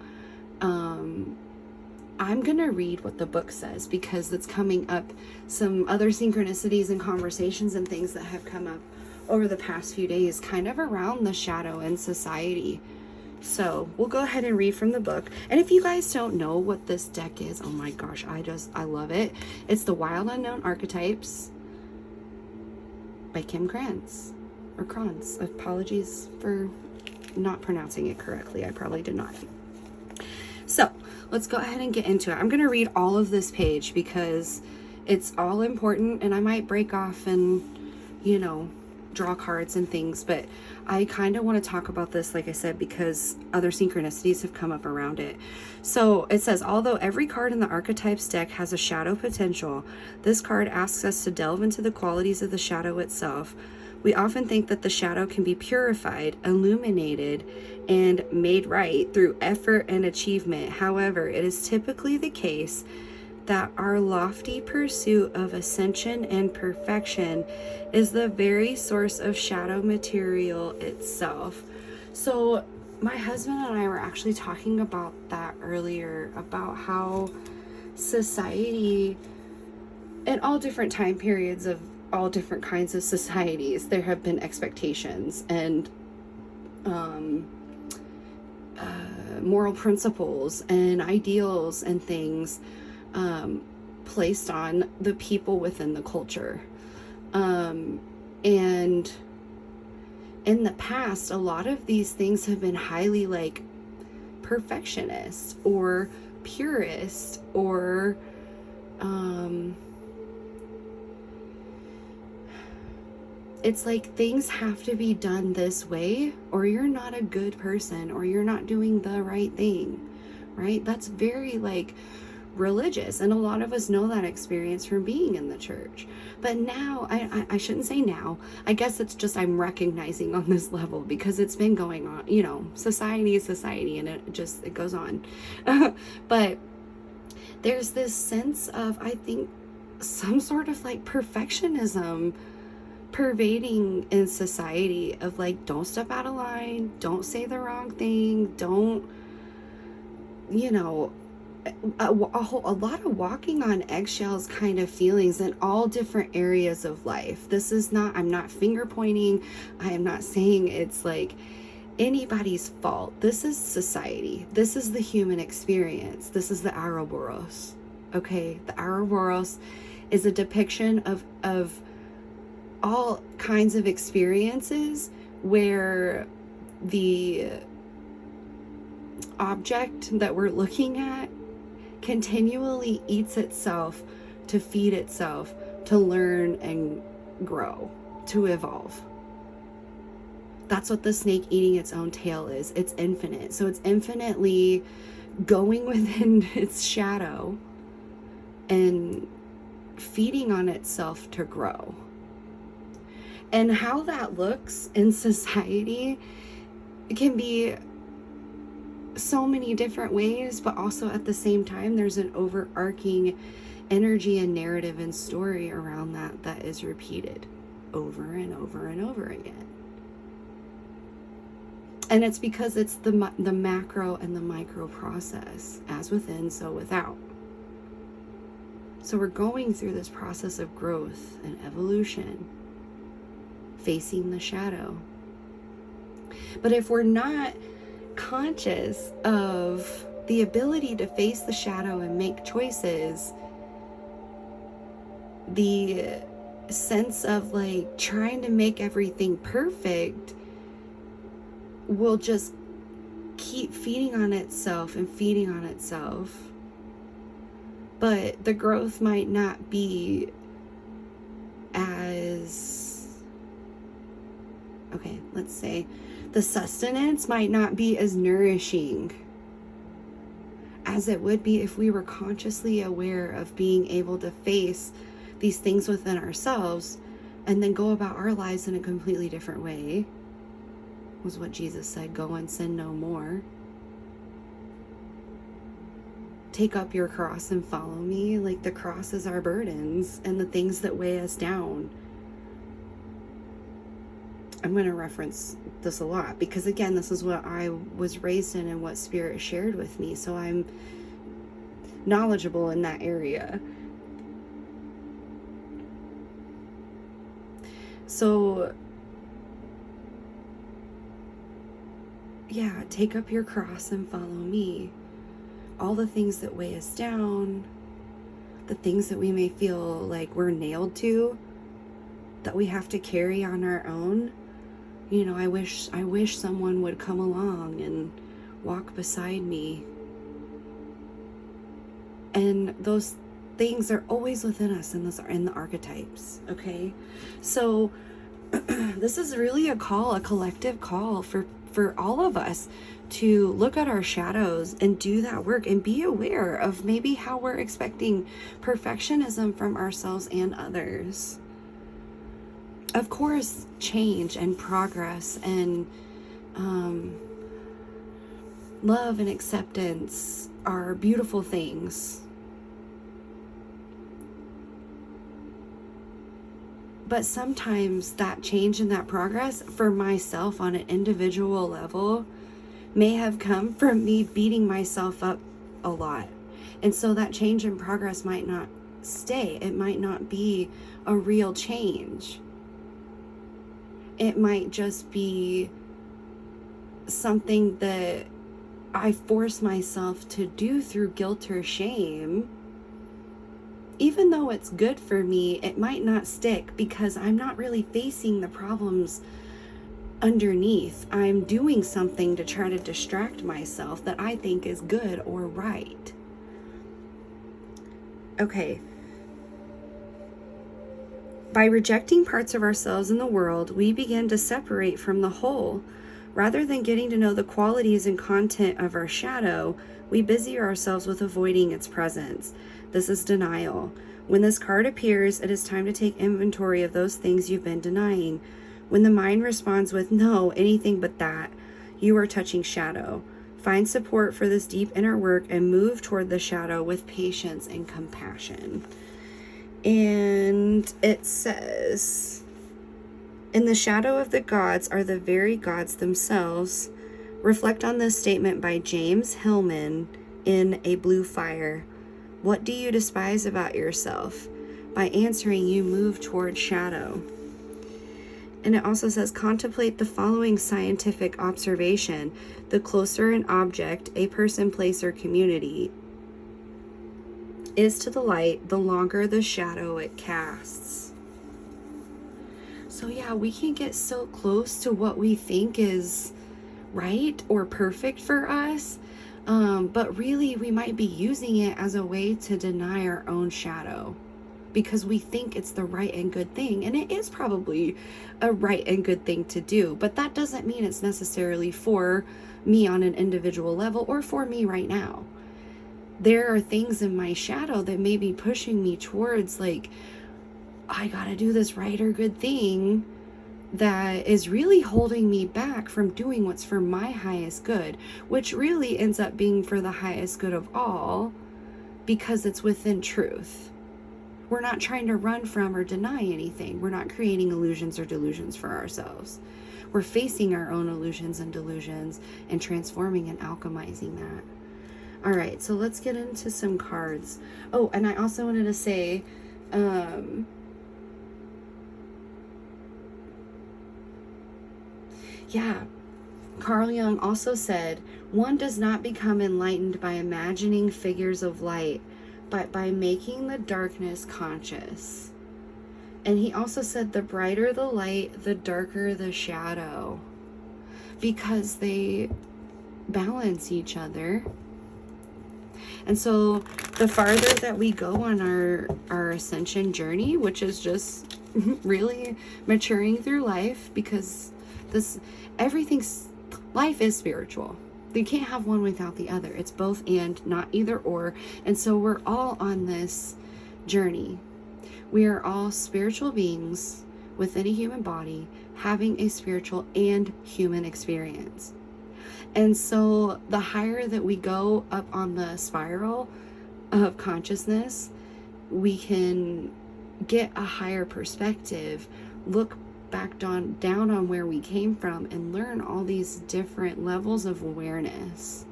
I'm gonna read what the book says, because it's coming up some other synchronicities and conversations and things that have come up over the past few days, kind of around the shadow in society. So we'll go ahead and read from the book. And if you guys don't know what this deck is, oh my gosh, I love it. It's The Wild Unknown Archetypes by Kim Krantz, or Krantz. Apologies for not pronouncing it correctly. I probably did not. So let's go ahead and get into it. I'm going to read all of this page because it's all important, and I might break off and, draw cards and things, but I kind of want to talk about this, like I said, because other synchronicities have come up around it. So it says, although every card in the archetypes deck has a shadow potential, this card asks us to delve into the qualities of the shadow itself. We often think that the shadow can be purified, illuminated, and made right through effort and achievement. However, it is typically the case that our lofty pursuit of ascension and perfection is the very source of shadow material itself. So my husband and I were actually talking about that earlier, about how society, in all different time periods of all different kinds of societies, there have been expectations and moral principles and ideals and things placed on the people within the culture. And in the past, a lot of these things have been highly like perfectionist or purist, or it's like things have to be done this way or you're not a good person or you're not doing the right thing, right? That's very like religious, and a lot of us know that experience from being in the church. But now, I shouldn't say now, I guess it's just I'm recognizing on this level because it's been going on, society is society, and it goes on. But there's this sense of, I think, some sort of like perfectionism pervading in society of like, don't step out of line, don't say the wrong thing, don't, a lot of walking on eggshells kind of feelings in all different areas of life. This is not, I'm not finger pointing. I am not saying it's like anybody's fault. This is society. This is the human experience. This is the Ouroboros. Okay. The Ouroboros is a depiction of all kinds of experiences where the object that we're looking at continually eats itself to feed itself, to learn and grow, to evolve. That's what the snake eating its own tail is. It's infinite. So it's infinitely going within its shadow and feeding on itself to grow. And how that looks in society, it can be so many different ways, but also at the same time there's an overarching energy and narrative and story around that is repeated over and over and over again. And it's because it's the macro and the micro process, as within so without. So we're going through this process of growth and evolution, facing the shadow. But if we're not conscious of the ability to face the shadow and make choices, the sense of like trying to make everything perfect will just keep feeding on itself and feeding on itself. But the growth might not be as, okay, let's say the sustenance might not be as nourishing as it would be if we were consciously aware of being able to face these things within ourselves and then go about our lives in a completely different way. Was what Jesus said, go and sin no more. Take up your cross and follow me. Like, the cross is our burdens and the things that weigh us down. I'm going to reference this a lot because, again, this is what I was raised in and what Spirit shared with me. So I'm knowledgeable in that area. So, yeah, take up your cross and follow me. All the things that weigh us down, the things that we may feel like we're nailed to, that we have to carry on our own. You know, I wish someone would come along and walk beside me. And those things are always within us in the archetypes, okay? So this is really a call, a collective call for all of us to look at our shadows and do that work and be aware of maybe how we're expecting perfectionism from ourselves and others. Of course, change and progress and love and acceptance are beautiful things. But sometimes that change and that progress for myself on an individual level may have come from me beating myself up a lot. And so that change and progress might not stay. It might not be a real change. It might just be something that I force myself to do through guilt or shame. Even though it's good for me, it might not stick because I'm not really facing the problems underneath. I'm doing something to try to distract myself that I think is good or right. Okay. By rejecting parts of ourselves in the world, we begin to separate from the whole. Rather than getting to know the qualities and content of our shadow, we busy ourselves with avoiding its presence. This is denial. When this card appears, it is time to take inventory of those things you've been denying. When the mind responds with no, anything but that, you are touching shadow. Find support for this deep inner work and move toward the shadow with patience and compassion. And it says, in the shadow of the gods are the very gods themselves. Reflect on this statement by James Hillman in A Blue Fire. What do you despise about yourself? By answering, you move toward shadow. And it also says, contemplate the following scientific observation. The closer an object, a person, place, or community is to the light, the longer the shadow it casts. So yeah, we can get so close to what we think is right or perfect for us, but really we might be using it as a way to deny our own shadow because we think it's the right and good thing, and it is probably a right and good thing to do, but that doesn't mean it's necessarily for me on an individual level or for me right now. There are things in my shadow that may be pushing me towards, like, I gotta do this right or good thing that is really holding me back from doing what's for my highest good, which really ends up being for the highest good of all because it's within truth. We're not trying to run from or deny anything. We're not creating illusions or delusions for ourselves. We're facing our own illusions and delusions and transforming and alchemizing that. All right, so let's get into some cards. Oh, and I also wanted to say, yeah, Carl Jung also said, one does not become enlightened by imagining figures of light, but by making the darkness conscious. And he also said, the brighter the light, the darker the shadow, because they balance each other. And so the farther that we go on our ascension journey, which is just really maturing through life, because life is spiritual. You can't have one without the other. It's both and, not either or. And so we're all on this journey. We are all spiritual beings within a human body, having a spiritual and human experience. And so the higher that we go up on the spiral of consciousness, we can get a higher perspective, look back down on where we came from, and learn all these different levels of awareness.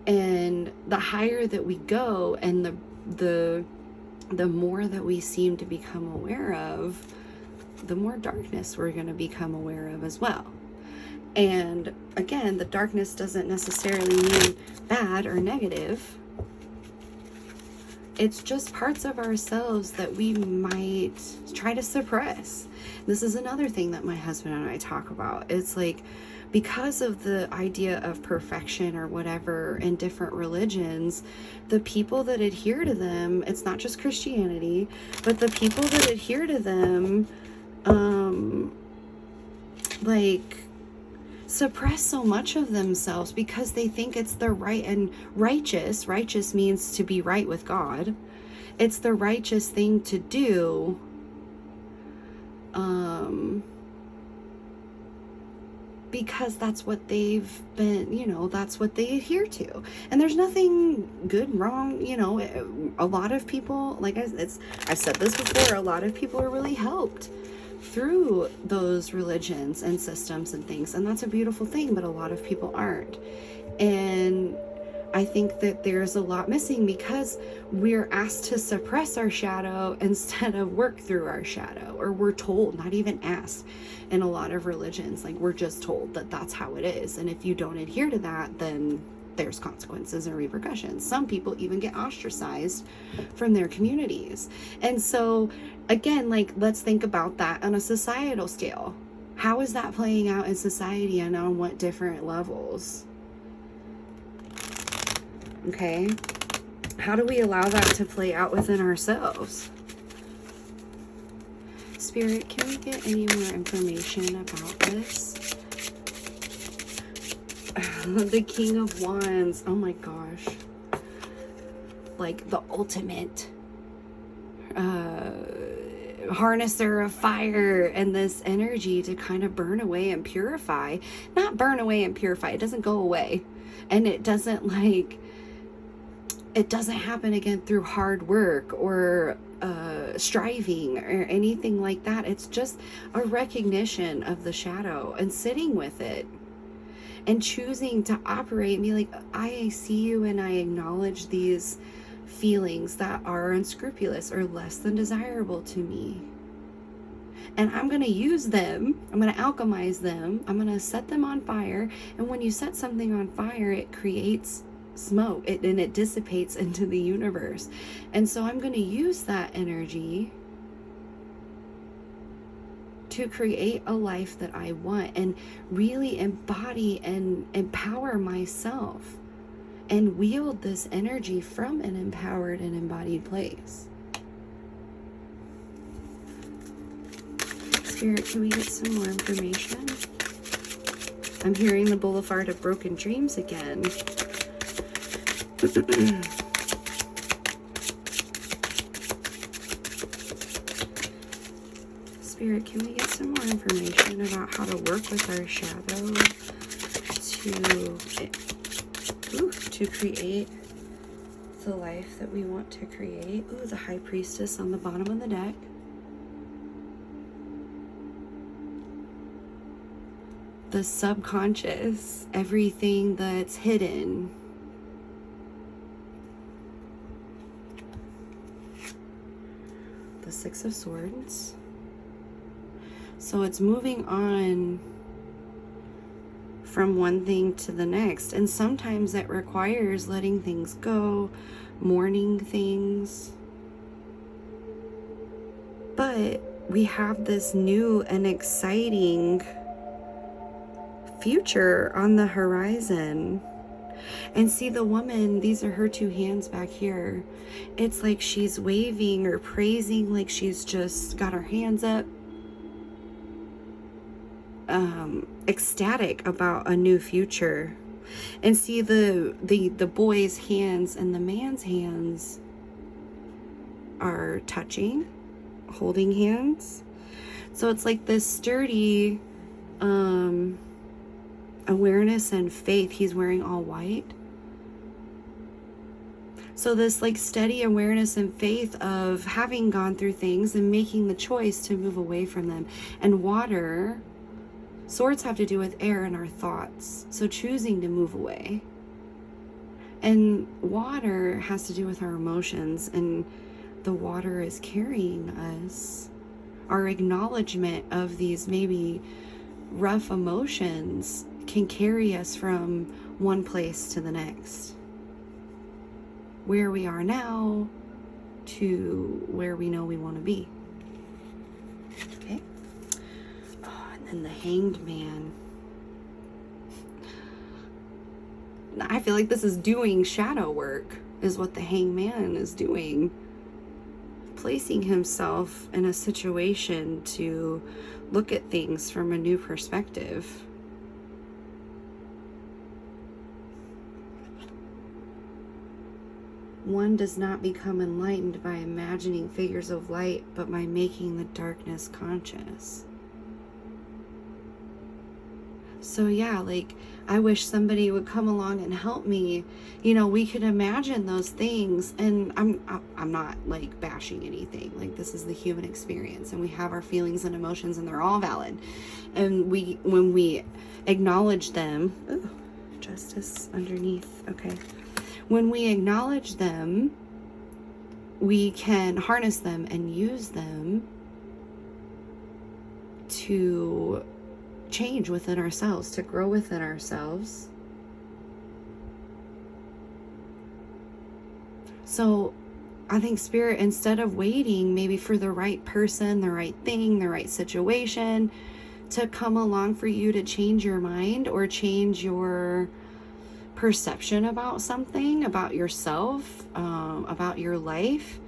And the higher that we go, and the more that we seem to become aware of, the more darkness we're going to become aware of as well. And again, the darkness doesn't necessarily mean bad or negative. It's just parts of ourselves that we might try to suppress. This is another thing that my husband and I talk about. It's like, because of the idea of perfection or whatever in different religions, the people that adhere to them, it's not just Christianity, but the people that adhere to them, suppress so much of themselves because they think it's the right and righteous. Righteous means to be right with God. It's the righteous thing to do. Because that's what they've been, that's what they adhere to. And there's nothing good, wrong, a lot of people, I've said this before, a lot of people are really helped through those religions and systems and things. And that's a beautiful thing, but a lot of people aren't. And I think that there's a lot missing because we're asked to suppress our shadow instead of work through our shadow, or we're told, not even asked. In a lot of religions, we're just told that that's how it is. And if you don't adhere to that, then there's consequences and repercussions. Some people even get ostracized from their communities. And so again, let's think about that on a societal scale. How is that playing out in society, and on what different levels? Okay. How do we allow that to play out within ourselves? Spirit, can we get any more information about this? The King of Wands. Oh my gosh. The ultimate harnesser of fire, and this energy to kind of burn away and purify. Not burn away and purify. It doesn't go away. And it doesn't it doesn't happen again through hard work or striving or anything like that. It's just a recognition of the shadow and sitting with it and choosing to operate and be like, I see you and I acknowledge these feelings that are unscrupulous or less than desirable to me. And I'm going to use them. I'm going to alchemize them. I'm going to set them on fire. And when you set something on fire, it creates smoke, and it dissipates into the universe. And so I'm going to use that energy to create a life that I want, and really embody and empower myself and wield this energy from an empowered and embodied place. Spirit, can we get some more information? I'm hearing the Boulevard of Broken Dreams again. Spirit, can we get some more information about how to work with our shadow to create the life that we want to create? Ooh, the High Priestess on the bottom of the deck. The subconscious, everything that's hidden. The Six of Swords. So it's moving on from one thing to the next. And sometimes that requires letting things go, mourning things. But we have this new and exciting future on the horizon. And see the woman, these are her two hands back here. It's like she's waving or praising, like she's just got her hands up, ecstatic about a new future. And see the boy's hands and the man's hands are touching, holding hands. So it's like this sturdy awareness and faith. He's wearing all white. So this like steady awareness and faith of having gone through things and making the choice to move away from them. And water, swords have to do with air and our thoughts. So choosing to move away. And water has to do with our emotions, and the water is carrying us. Our acknowledgement of these maybe rough emotions can carry us from one place to the next. Where we are now to where we know we want to be. Okay. Oh, and then the Hanged Man. I feel like this is doing shadow work, is what the Hanged Man is doing. Placing himself in a situation to look at things from a new perspective. One does not become enlightened by imagining figures of light, but by making the darkness conscious. So yeah, like, I wish somebody would come along and help me. You know, we could imagine those things, and I'm not like bashing anything. Like, this is the human experience, and we have our feelings and emotions, and they're all valid. And when we acknowledge them, ooh, justice underneath, okay. When we acknowledge them, we can harness them and use them to change within ourselves, to grow within ourselves. So I think Spirit, instead of waiting maybe for the right person, the right thing, the right situation to come along for you to change your mind or change your perception about something, about yourself, about your life,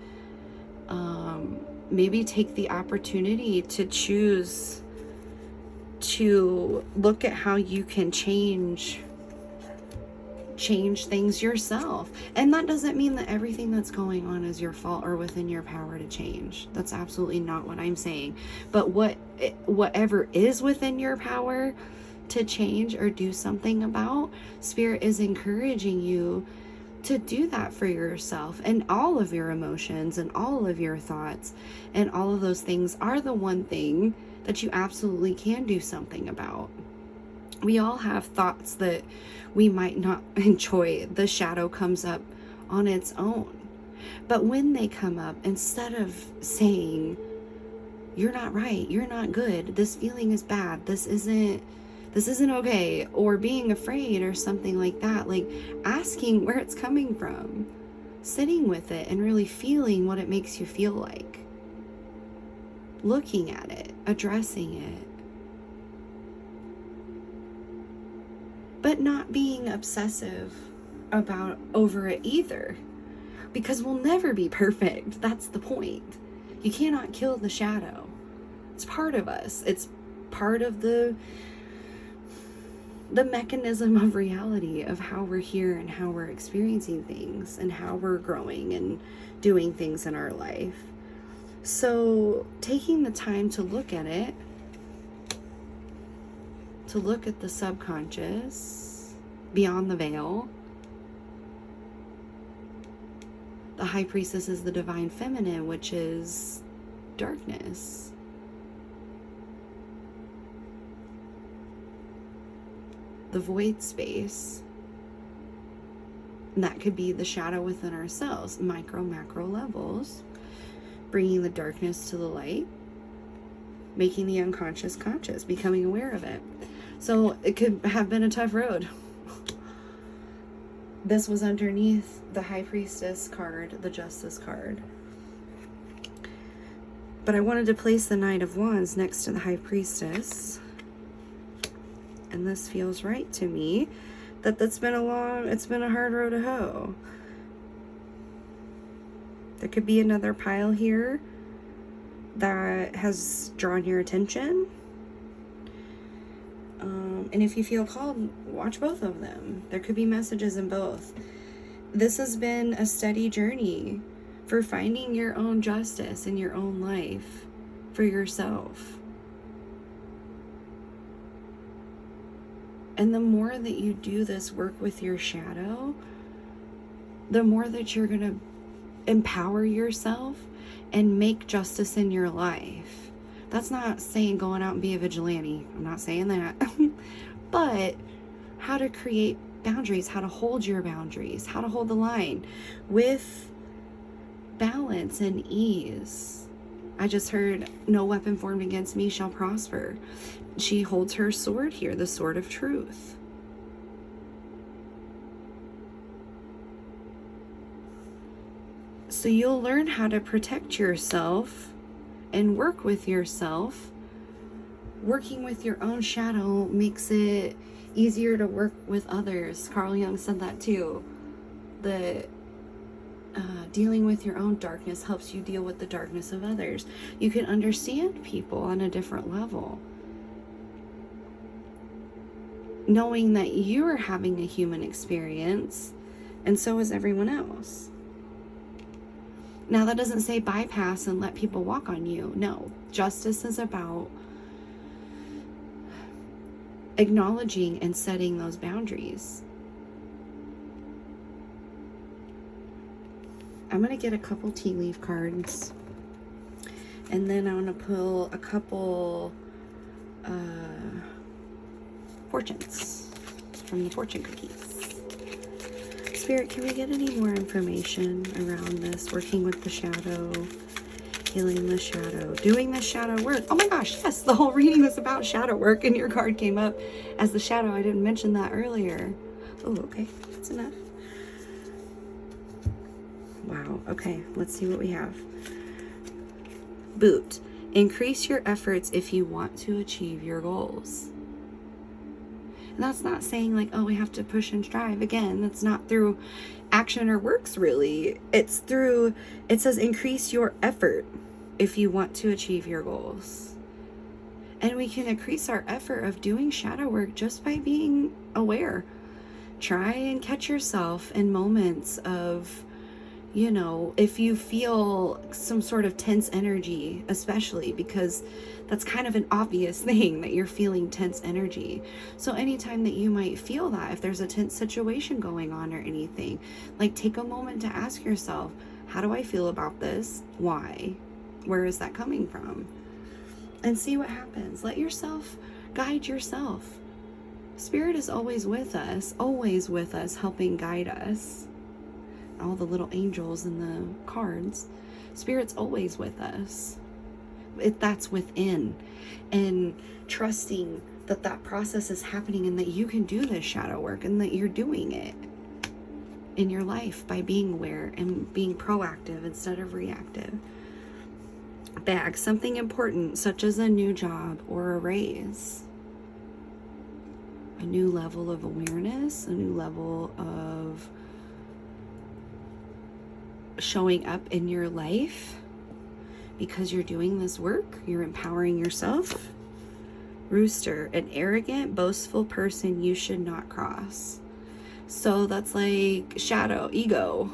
maybe take the opportunity to choose to look at how you can change things yourself. And that doesn't mean that everything that's going on is your fault or within your power to change. That's absolutely not what I'm saying. But whatever is within your power to change or do something about, Spirit is encouraging you to do that for yourself. And all of your emotions and all of your thoughts and all of those things are the one thing that you absolutely can do something about. We all have thoughts that we might not enjoy. The shadow comes up on its own. But when they come up, instead of saying, you're not right, you're not good, this feeling is bad, this isn't okay, or being afraid or something like that, like asking where it's coming from, sitting with it and really feeling what it makes you feel like, looking at it, addressing it, but not being obsessive over it either, because we'll never be perfect. That's the point. You cannot kill the shadow. It's part of us. It's part of the mechanism of reality of how we're here and how we're experiencing things and how we're growing and doing things in our life. So taking the time to look at it, to look at the subconscious beyond the veil. The High Priestess is the Divine Feminine, which is darkness. The void space. And that could be the shadow within ourselves, micro, macro levels, bringing the darkness to the light, making the unconscious conscious, becoming aware of it. So it could have been a tough road. This was underneath the High Priestess card, the Justice card. But I wanted to place the Knight of Wands next to the High Priestess. and this feels right to me, it's been a hard road to hoe. There could be another pile here that has drawn your attention. And if you feel called, watch both of them. There could be messages in both. This has been a steady journey for finding your own justice in your own life for yourself. And the more that you do this work with your shadow, the more that you're going to empower yourself and make justice in your life. That's not saying going out and be a vigilante. I'm not saying that. But how to create boundaries, how to hold your boundaries, how to hold the line with balance and ease. I just heard, no weapon formed against me shall prosper. She holds her sword here, the sword of truth. So you'll learn how to protect yourself and work with yourself. Working with your own shadow makes it easier to work with others. Carl Jung said that too. Dealing with your own darkness helps you deal with the darkness of others. You can understand people on a different level, knowing that you are having a human experience and so is everyone else. Now, that doesn't say bypass and let people walk on you. No, justice is about acknowledging and setting those boundaries. I'm going to get a couple tea leaf cards, and then I'm going to pull a couple fortunes from the fortune cookies. Spirit, can we get any more information around this? Working with the shadow, healing the shadow, doing the shadow work. Oh my gosh, yes, the whole reading was about shadow work, and your card came up as the shadow. I didn't mention that earlier. Oh, okay, that's enough. Wow, okay, let's see what we have. Boot. Increase your efforts if you want to achieve your goals. And that's not saying like, oh, we have to push and strive. Again, that's not through action or works, really. It's through, it says increase your effort if you want to achieve your goals. And we can increase our effort of doing shadow work just by being aware. Try and catch yourself in moments of, you know, if you feel some sort of tense energy, especially because that's kind of an obvious thing that you're feeling tense energy. So anytime that you might feel that, if there's a tense situation going on or anything, like take a moment to ask yourself, how do I feel about this? Why? Where is that coming from? And see what happens. Let yourself guide yourself. Spirit is always with us, helping guide us. All the little angels in the cards. Spirit's always with us. That's within. And trusting that that process is happening and that you can do this shadow work and that you're doing it in your life by being aware and being proactive instead of reactive. Bag something important, such as a new job or a raise. A new level of awareness, a new level of showing up in your life because you're doing this work, you're empowering yourself. Rooster, an arrogant, boastful person you should not cross. So that's like shadow, ego,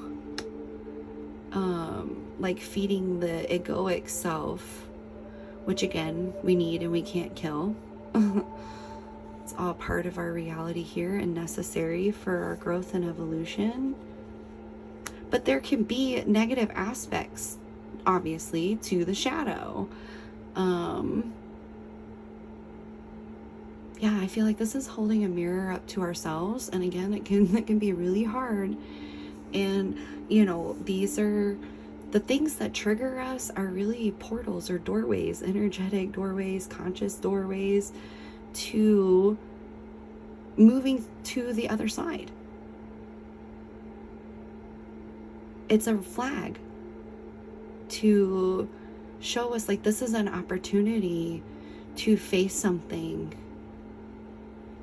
like feeding the egoic self, which again, we need and we can't kill. It's all part of our reality here and necessary for our growth and evolution. But there can be negative aspects, obviously, to the shadow. Yeah, I feel like this is holding a mirror up to ourselves. And again, it can be really hard. And, you know, these are the things that trigger us are really portals or doorways, energetic doorways, conscious doorways to moving to the other side. It's a flag to show us like this is an opportunity to face something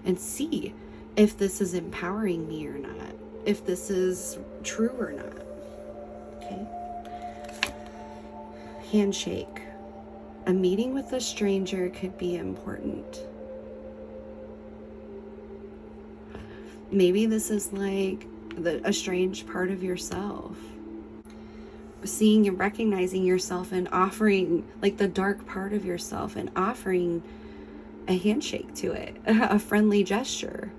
and see if this is empowering me or not, if this is true or not. Okay. Handshake. A meeting with a stranger could be important. Maybe this is like a strange part of yourself. Seeing and recognizing yourself and offering, like, the dark part of yourself and offering a handshake to it, a friendly gesture.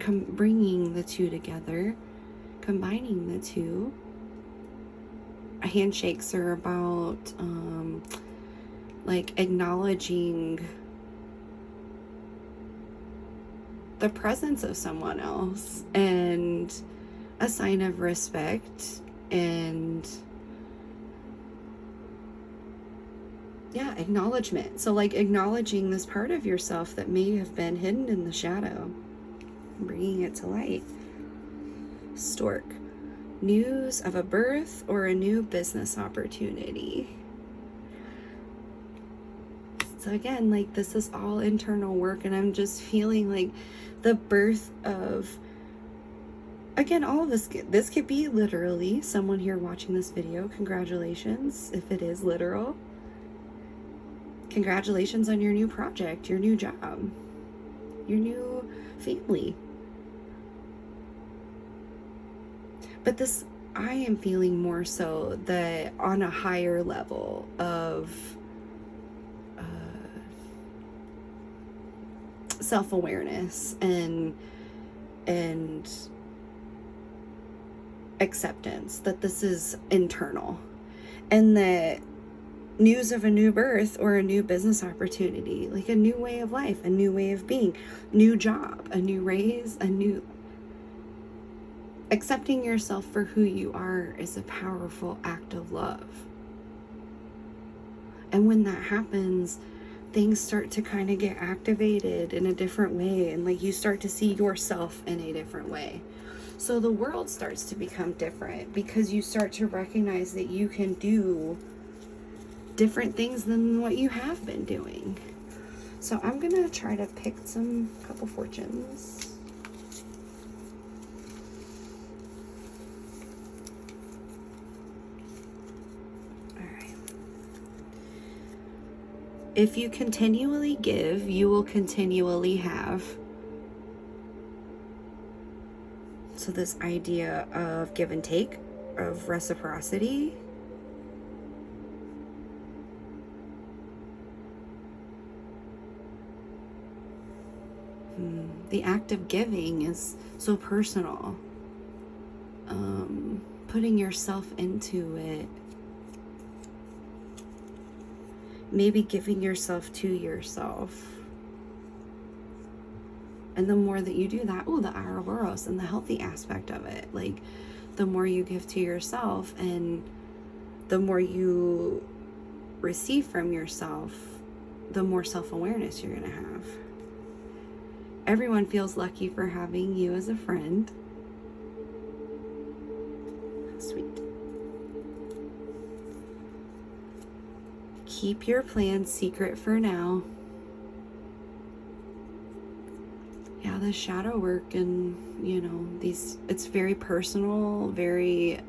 Bringing the two together, combining the two. Handshakes are about like acknowledging the presence of someone else, and a sign of respect, and acknowledgement. So like acknowledging this part of yourself that may have been hidden in the shadow, bringing it to light. Stork. News of a birth or a new business opportunity. So again, like, this is all internal work, and I'm just feeling like the birth of, again, all of this could be literally someone here watching this video. Congratulations if it is literal. Congratulations on your new project, your new job, your new family. But this, I am feeling more so that on a higher level of self-awareness and acceptance, that this is internal, and that news of a new birth or a new business opportunity, like a new way of life, a new way of being, new job, a new raise, a new... Accepting yourself for who you are is a powerful act of love. And when that happens, things start to kind of get activated in a different way, and like you start to see yourself in a different way. So the world starts to become different because you start to recognize that you can do different things than what you have been doing. So I'm gonna try to pick couple fortunes. If you continually give, you will continually have. So this idea of give and take, of reciprocity. The act of giving is so personal. Putting yourself into it. Maybe giving yourself to yourself. And the more that you do that, the Ouroboros and the healthy aspect of it, like the more you give to yourself and the more you receive from yourself, the more self-awareness you're going to have. Everyone feels lucky for having you as a friend. Sweet. Keep your plans secret for now. Yeah, the shadow work and, it's very personal, I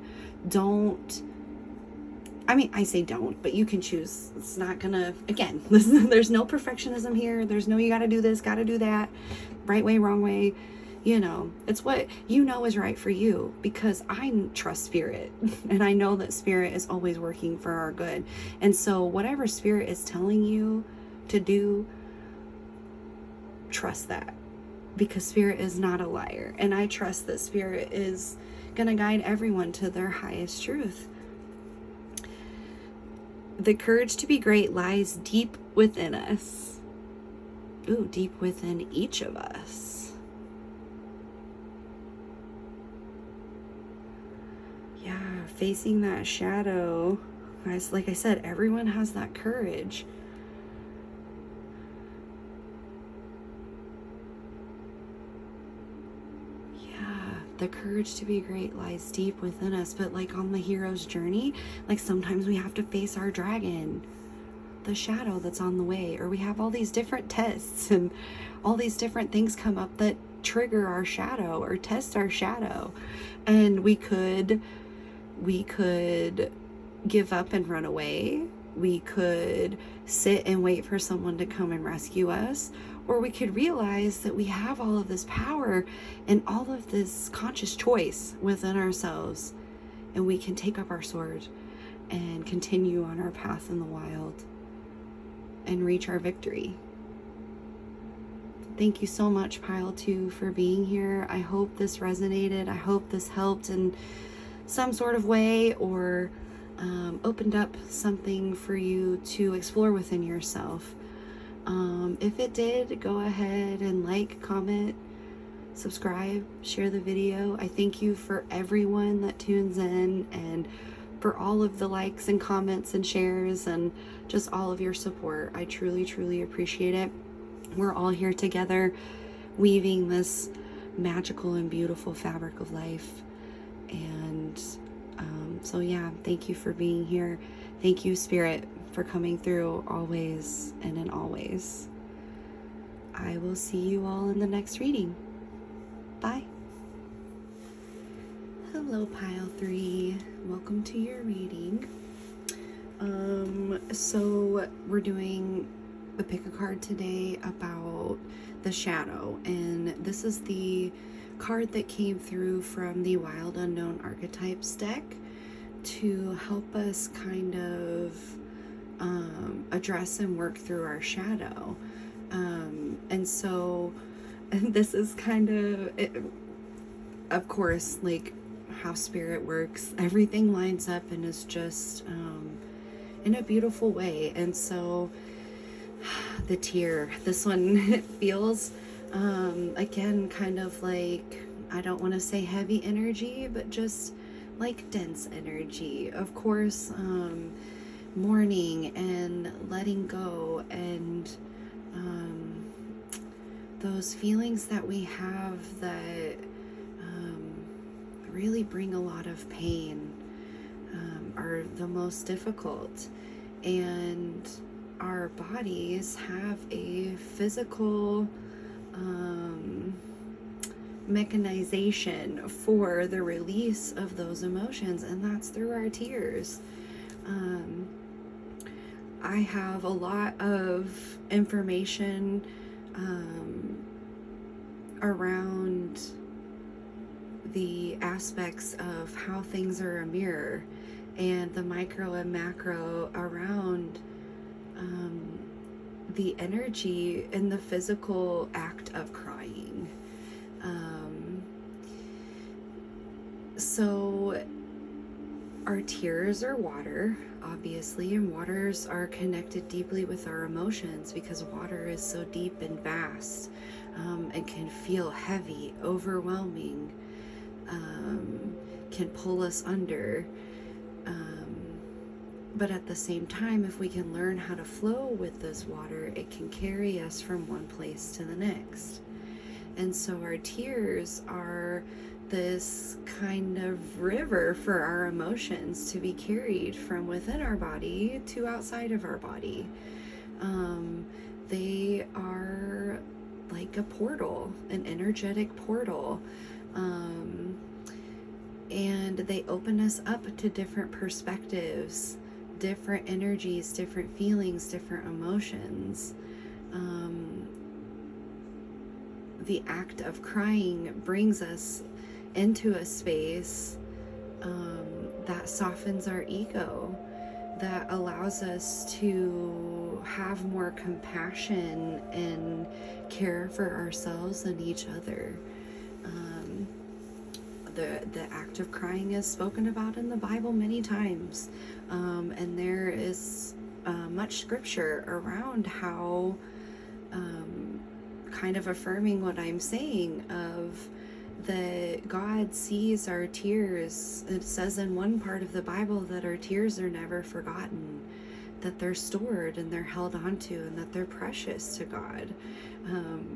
say don't, but you can choose. It's not gonna, again, there's no perfectionism here. There's no, you gotta do this, gotta do that, right way, wrong way. It's what is right for you, because I trust spirit and I know that spirit is always working for our good. And so whatever spirit is telling you to do, trust that, because spirit is not a liar. And I trust that spirit is going to guide everyone to their highest truth. The courage to be great lies deep within us. Ooh, deep within each of us. Facing that shadow, guys, like I said, everyone has that courage. The courage to be great lies deep within us, but like on the hero's journey, like sometimes we have to face our dragon. the shadow that's on the way, or we have all these different tests and all these different things come up that trigger our shadow or test our shadow. And we could give up and run away. We could sit and wait for someone to come and rescue us, or we could realize that we have all of this power and all of this conscious choice within ourselves, and we can take up our sword and continue on our path in the wild and reach our victory. Thank you so much, Pile 2, for being here. I hope this resonated. I hope this helped in some sort of way, or opened up something for you to explore within yourself. If it did, go ahead and like, comment, subscribe, share the video. I thank you for everyone that tunes in, and for all of the likes and comments and shares and just all of your support. I truly, truly appreciate it. We're all here together weaving this magical and beautiful fabric of life. And so yeah, thank you for being here. Thank you, Spirit, for coming through always and in always. I will see you all in the next reading. Bye. Hello, Pile 3. Welcome to your reading. So we're doing a pick a card today about the shadow, and this is the card that came through from the Wild Unknown Archetypes deck to help us kind of address and work through our shadow. And so this is kind of course, like how spirit works. Everything lines up and is just in a beautiful way. And so the tear, this one feels again kind of like, I don't want to say heavy energy, but just like dense energy. Of course, mourning and letting go, and those feelings that we have that really bring a lot of pain are the most difficult. And our bodies have a physical mechanization for the release of those emotions, and that's through our tears. I have a lot of information around the aspects of how things are a mirror, and the micro and macro around the energy and the physical act of crying. So our tears are water, obviously, and waters are connected deeply with our emotions because water is so deep and vast, and can feel heavy, overwhelming, can pull us under. But at the same time, if we can learn how to flow with this water, it can carry us from one place to the next. And so our tears are this kind of river for our emotions to be carried from within our body to outside of our body. They are like a portal, an energetic portal. And they open us up to different perspectives, different energies, different feelings, different emotions. The act of crying brings us into a space that softens our ego, that allows us to have more compassion and care for ourselves and each other. The act of crying is spoken about in the Bible many times, and there is much scripture around how kind of affirming what I'm saying of that God sees our tears. It says in one part of the Bible that our tears are never forgotten, that they're stored and they're held onto, and that they're precious to God.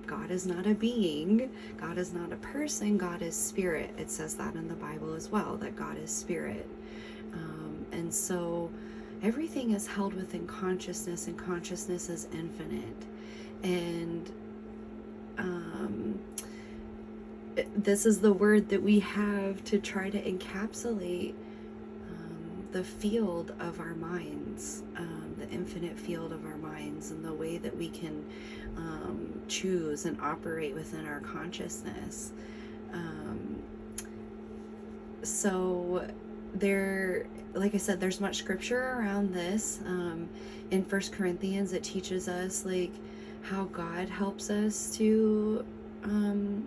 God is not a being, God is not a person, God is spirit. It says that in the Bible as well, that God is spirit. And so everything is held within consciousness, and consciousness is infinite. And this is the word that we have to try to encapsulate the field of our minds, the infinite field of our minds, and the way that we can choose and operate within our consciousness. So there, like I said, there's much scripture around this. In 1 Corinthians, it teaches us like how God helps us to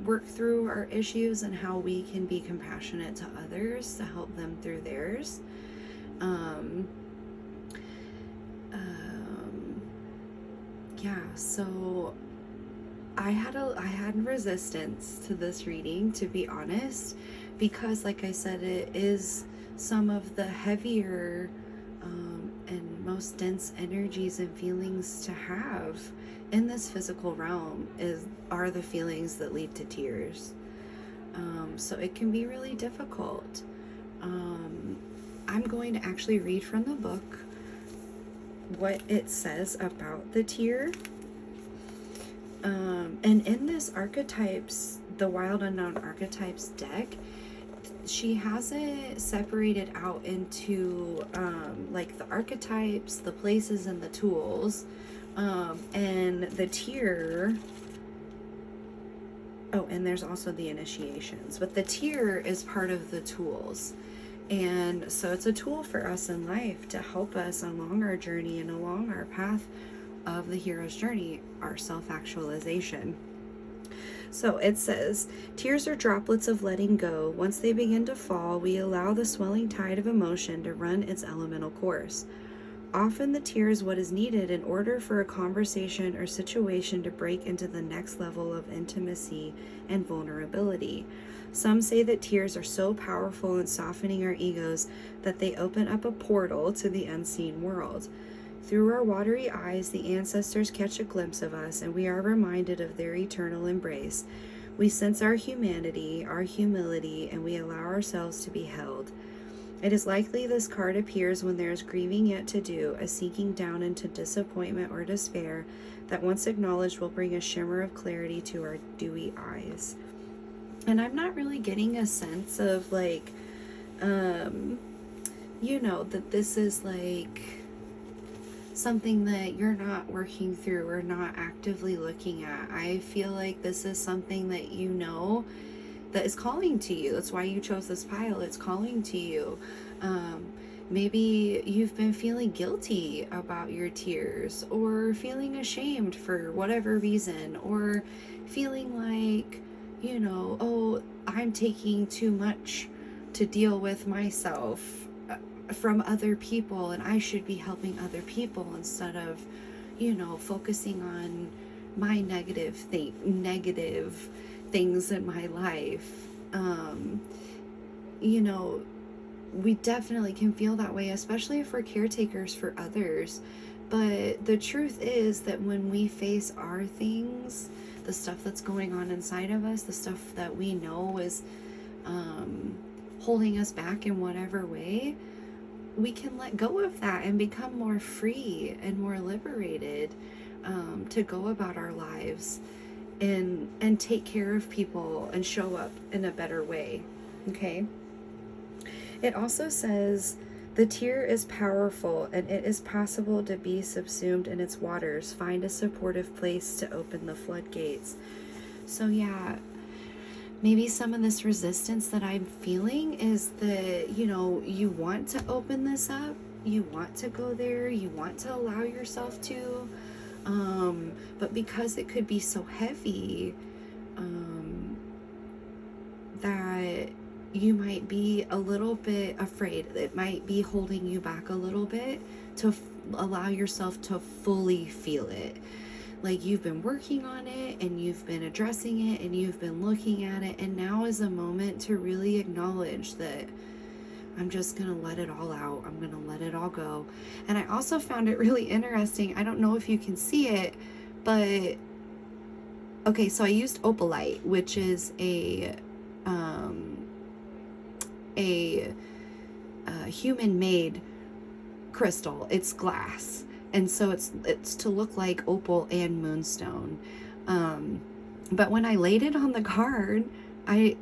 work through our issues, and how we can be compassionate to others to help them through theirs. Yeah, so I had resistance to this reading, to be honest, because like I said, it is some of the heavier and most dense energies and feelings to have in this physical realm are the feelings that lead to tears. So it can be really difficult. I'm going to actually read from the book what it says about the tear. And in this archetypes, the Wild Unknown Archetypes deck, she has it separated out into like the archetypes, the places, and the tools. And the tear, oh, and there's also the initiations, but the tear is part of the tools. And so it's a tool for us in life to help us along our journey and along our path of the hero's journey, our self-actualization. So it says, tears are droplets of letting go. Once they begin to fall, we allow the swelling tide of emotion to run its elemental course. Often the tear is what is needed in order for a conversation or situation to break into the next level of intimacy and vulnerability. Some say that tears are so powerful in softening our egos that they open up a portal to the unseen world. Through our watery eyes, the ancestors catch a glimpse of us, and we are reminded of their eternal embrace. We sense our humanity, our humility, and we allow ourselves to be held. It is likely this card appears when there is grieving yet to do, a sinking down into disappointment or despair that once acknowledged will bring a shimmer of clarity to our dewy eyes. And I'm not really getting a sense of like, that this is like something that you're not working through or not actively looking at. I feel like this is something that that is calling to you. That's why you chose this pile. It's calling to you. Maybe you've been feeling guilty about your tears, or feeling ashamed for whatever reason, or feeling like, oh, I'm taking too much to deal with myself from other people, and I should be helping other people instead of, focusing on my negative things in my life. We definitely can feel that way, especially if we're caretakers for others. But the truth is that when we face our things, the stuff that's going on inside of us, the stuff that we know is holding us back in whatever way, we can let go of that and become more free and more liberated to go about our lives and take care of people and show up in a better way. Okay? It also says, the tear is powerful and it is possible to be subsumed in its waters. Find a supportive place to open the floodgates. So yeah, maybe some of this resistance that I'm feeling is that, you want to open this up, you want to go there, you want to allow yourself to, but because it could be so heavy, that you might be a little bit afraid. It might be holding you back a little bit to allow yourself to fully feel it. Like you've been working on it and you've been addressing it and you've been looking at it, and now is a moment to really acknowledge that I'm just going to let it all out. I'm going to let it all go. And I also found it really interesting. I don't know if you can see it, but okay, so I used opalite, which is a human-made crystal, it's glass. And so it's to look like opal and moonstone. But when I laid it on the card, I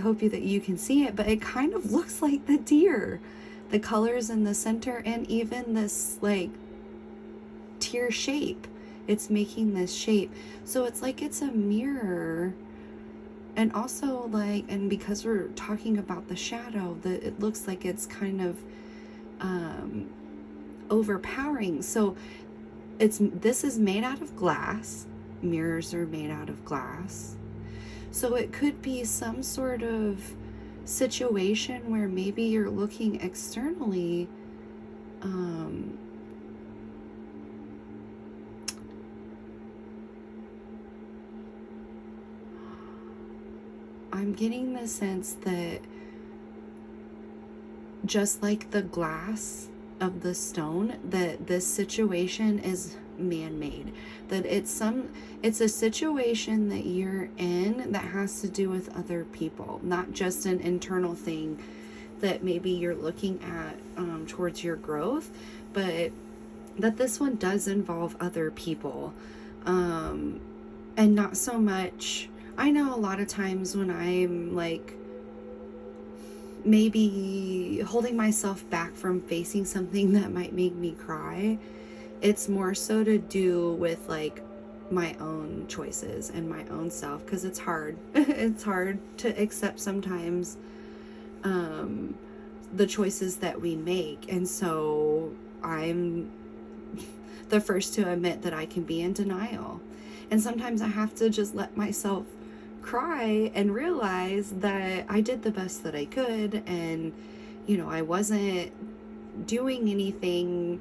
hope that you can see it, but it kind of looks like the deer. The colors in the center, and even this like tear shape. It's making this shape. So it's like it's a mirror. And also like, and because we're talking about the shadow, it looks like it's kind of overpowering. So this is made out of glass. Mirrors are made out of glass. So it could be some sort of situation where maybe you're looking externally, I'm getting the sense that just like the glass of the stone, that this situation is man-made, that it's a situation that you're in that has to do with other people, not just an internal thing that maybe you're looking at towards your growth, but that this one does involve other people, and not so much. I know a lot of times when I'm like maybe holding myself back from facing something that might make me cry, it's more so to do with like my own choices and my own self, because it's hard. It's hard to accept sometimes the choices that we make. And so I'm the first to admit that I can be in denial. And sometimes I have to just let myself cry and realize that I did the best that I could, and I wasn't doing anything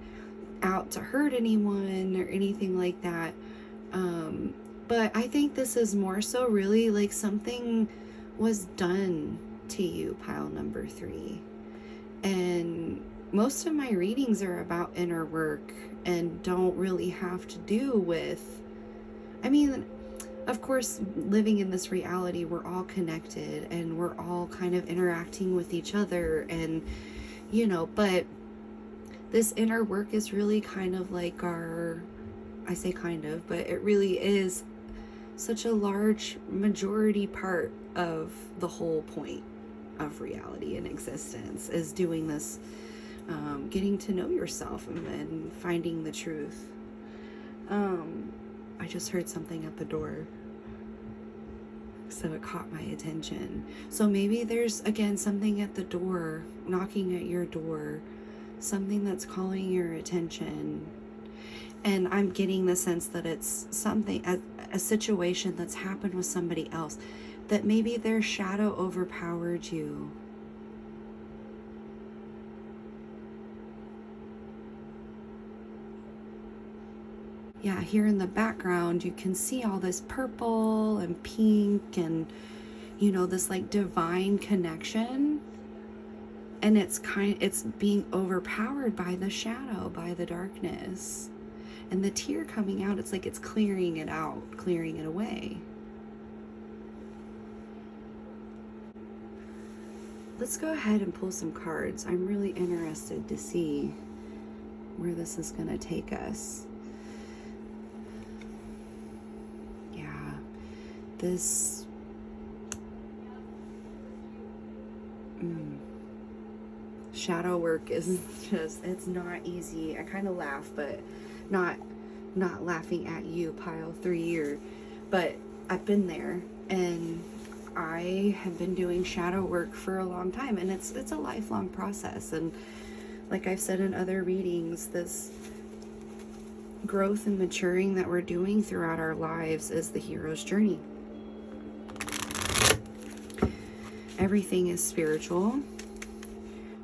out to hurt anyone or anything like that, but I think this is more so really like something was done to you, pile number 3. And most of my readings are about inner work and don't really have to do with, of course, living in this reality, we're all connected and we're all kind of interacting with each other, and but this inner work is really kind of like I say kind of, but it really is such a large majority part of the whole point of reality and existence, is doing this, getting to know yourself and finding the truth. I just heard something at the door, so it caught my attention. So maybe there's, again, something at the door, knocking at your door, something that's calling your attention. And I'm getting the sense that it's something, a situation that's happened with somebody else, that maybe their shadow overpowered you. Yeah, here in the background, you can see all this purple and pink and, this like divine connection. And it's being overpowered by the shadow, by the darkness. And the tear coming out, it's like it's clearing it out, clearing it away. Let's go ahead and pull some cards. I'm really interested to see where this is going to take us. This shadow work is just, it's not easy. I kind of laugh, but not laughing at you, pile 3, but I've been there, and I have been doing shadow work for a long time, and it's a lifelong process. And like I've said in other readings, this growth and maturing that we're doing throughout our lives is the hero's journey. Everything is spiritual.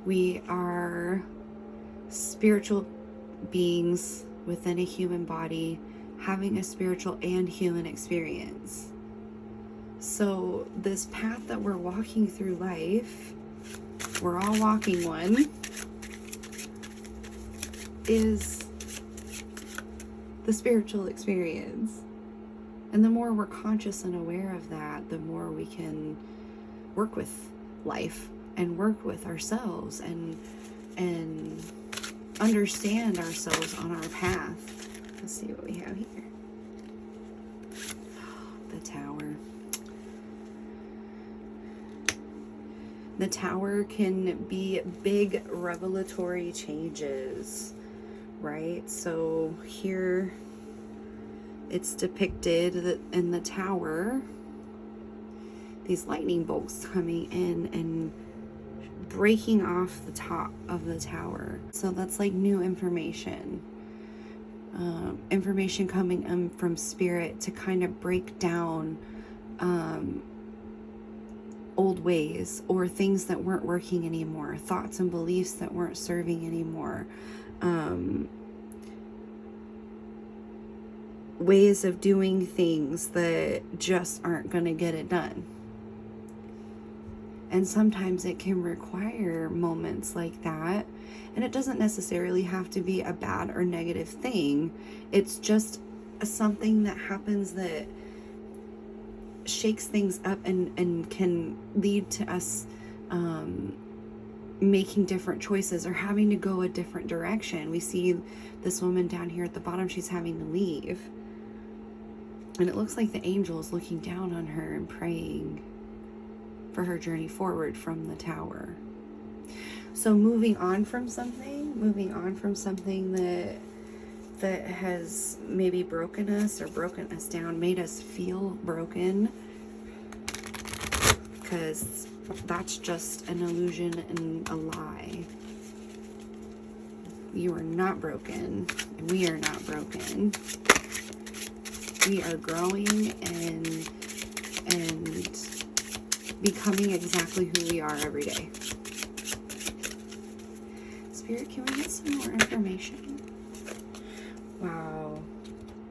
We are spiritual beings within a human body, having a spiritual and human experience. So this path that we're walking through life, we're all walking one, is the spiritual experience. And the more we're conscious and aware of that, the more we can work with life and work with ourselves and understand ourselves on our path. Let's see what we have here. The Tower. The Tower can be big revelatory changes, right? So here it's depicted that in the Tower, these lightning bolts coming in and breaking off the top of the tower. So that's like new information. Information coming in from spirit to kind of break down old ways or things that weren't working anymore, thoughts and beliefs that weren't serving anymore, ways of doing things that just aren't going to get it done. And sometimes it can require moments like that. And it doesn't necessarily have to be a bad or negative thing. It's just something that happens that shakes things up and can lead to us making different choices or having to go a different direction. We see this woman down here at the bottom, she's having to leave. And it looks like the angel is looking down on her and praying for her journey forward from the Tower. So moving on from something that has maybe broken us or broken us down, made us feel broken, because that's just an illusion and a lie. You are not broken. We are not broken. We are growing and becoming exactly who we are every day. Spirit, can we get some more information? Wow.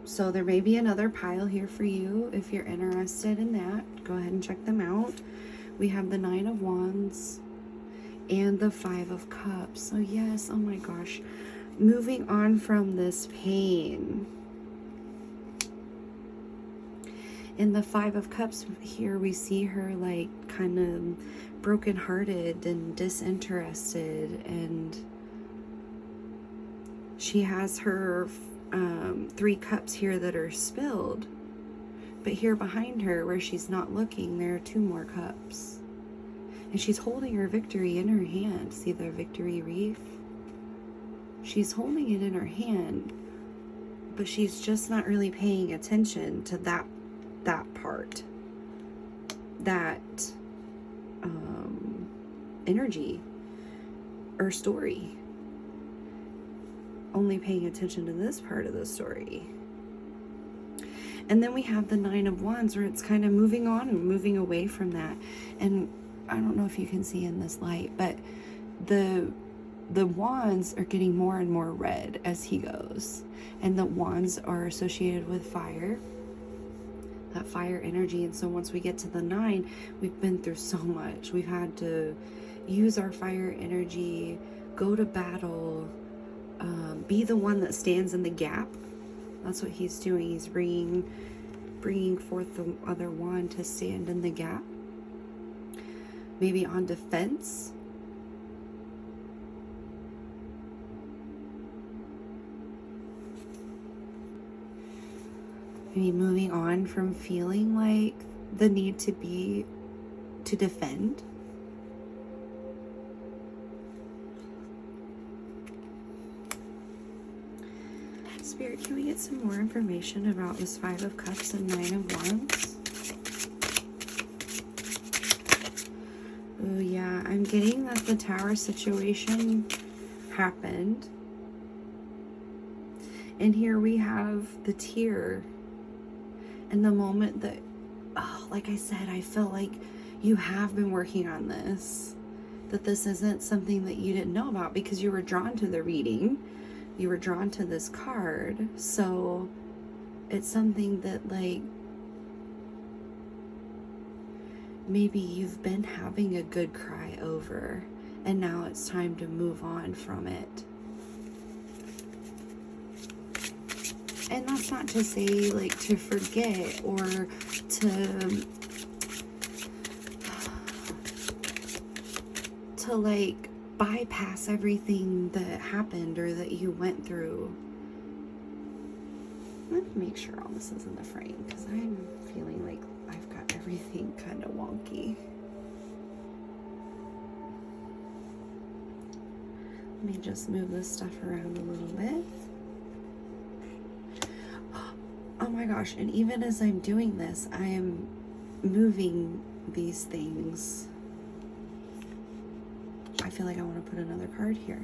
So there may be another pile here for you. If you're interested in that, go ahead and check them out. We have the 9 of Wands and the 5 of Cups. So yes, oh my gosh. Moving on from this pain. In the 5 of Cups here, we see her like kind of brokenhearted and disinterested, and she has her 3 cups here that are spilled. But here behind her, where she's not looking, there are 2 more cups. And she's holding her victory in her hand. See the victory wreath? She's holding it in her hand, but she's just not really paying attention to that part, that energy or story. Only paying attention to this part of the story. And then we have the 9 of Wands, where it's kind of moving on and moving away from that. And I don't know if you can see in this light, but the wands are getting more and more red as he goes. And the wands are associated with fire, that fire energy. And so once we get to the 9, we've been through so much. We've had to use our fire energy, go to battle, be the one that stands in the gap. That's what he's doing. He's bringing forth the other wand to stand in the gap. Maybe on defense. Maybe moving on from feeling like the need to defend. Spirit, can we get some more information about this 5 of Cups and 9 of Wands? Oh yeah, I'm getting that the Tower situation happened. And here we have the tear. And the moment that, oh, like I said, I feel like you have been working on this. That this isn't something that you didn't know about because you were drawn to the reading. You were drawn to this card. So it's something that, like, maybe you've been having a good cry over, and now it's time to move on from it. And that's not to say, like, to forget or to like, bypass everything that happened or that you went through. Let me make sure all this is in the frame, because I'm feeling like I've got everything kind of wonky. Let me just move this stuff around a little bit. Oh my gosh, and even as I'm doing this, I am moving these things. I feel like I want to put another card here.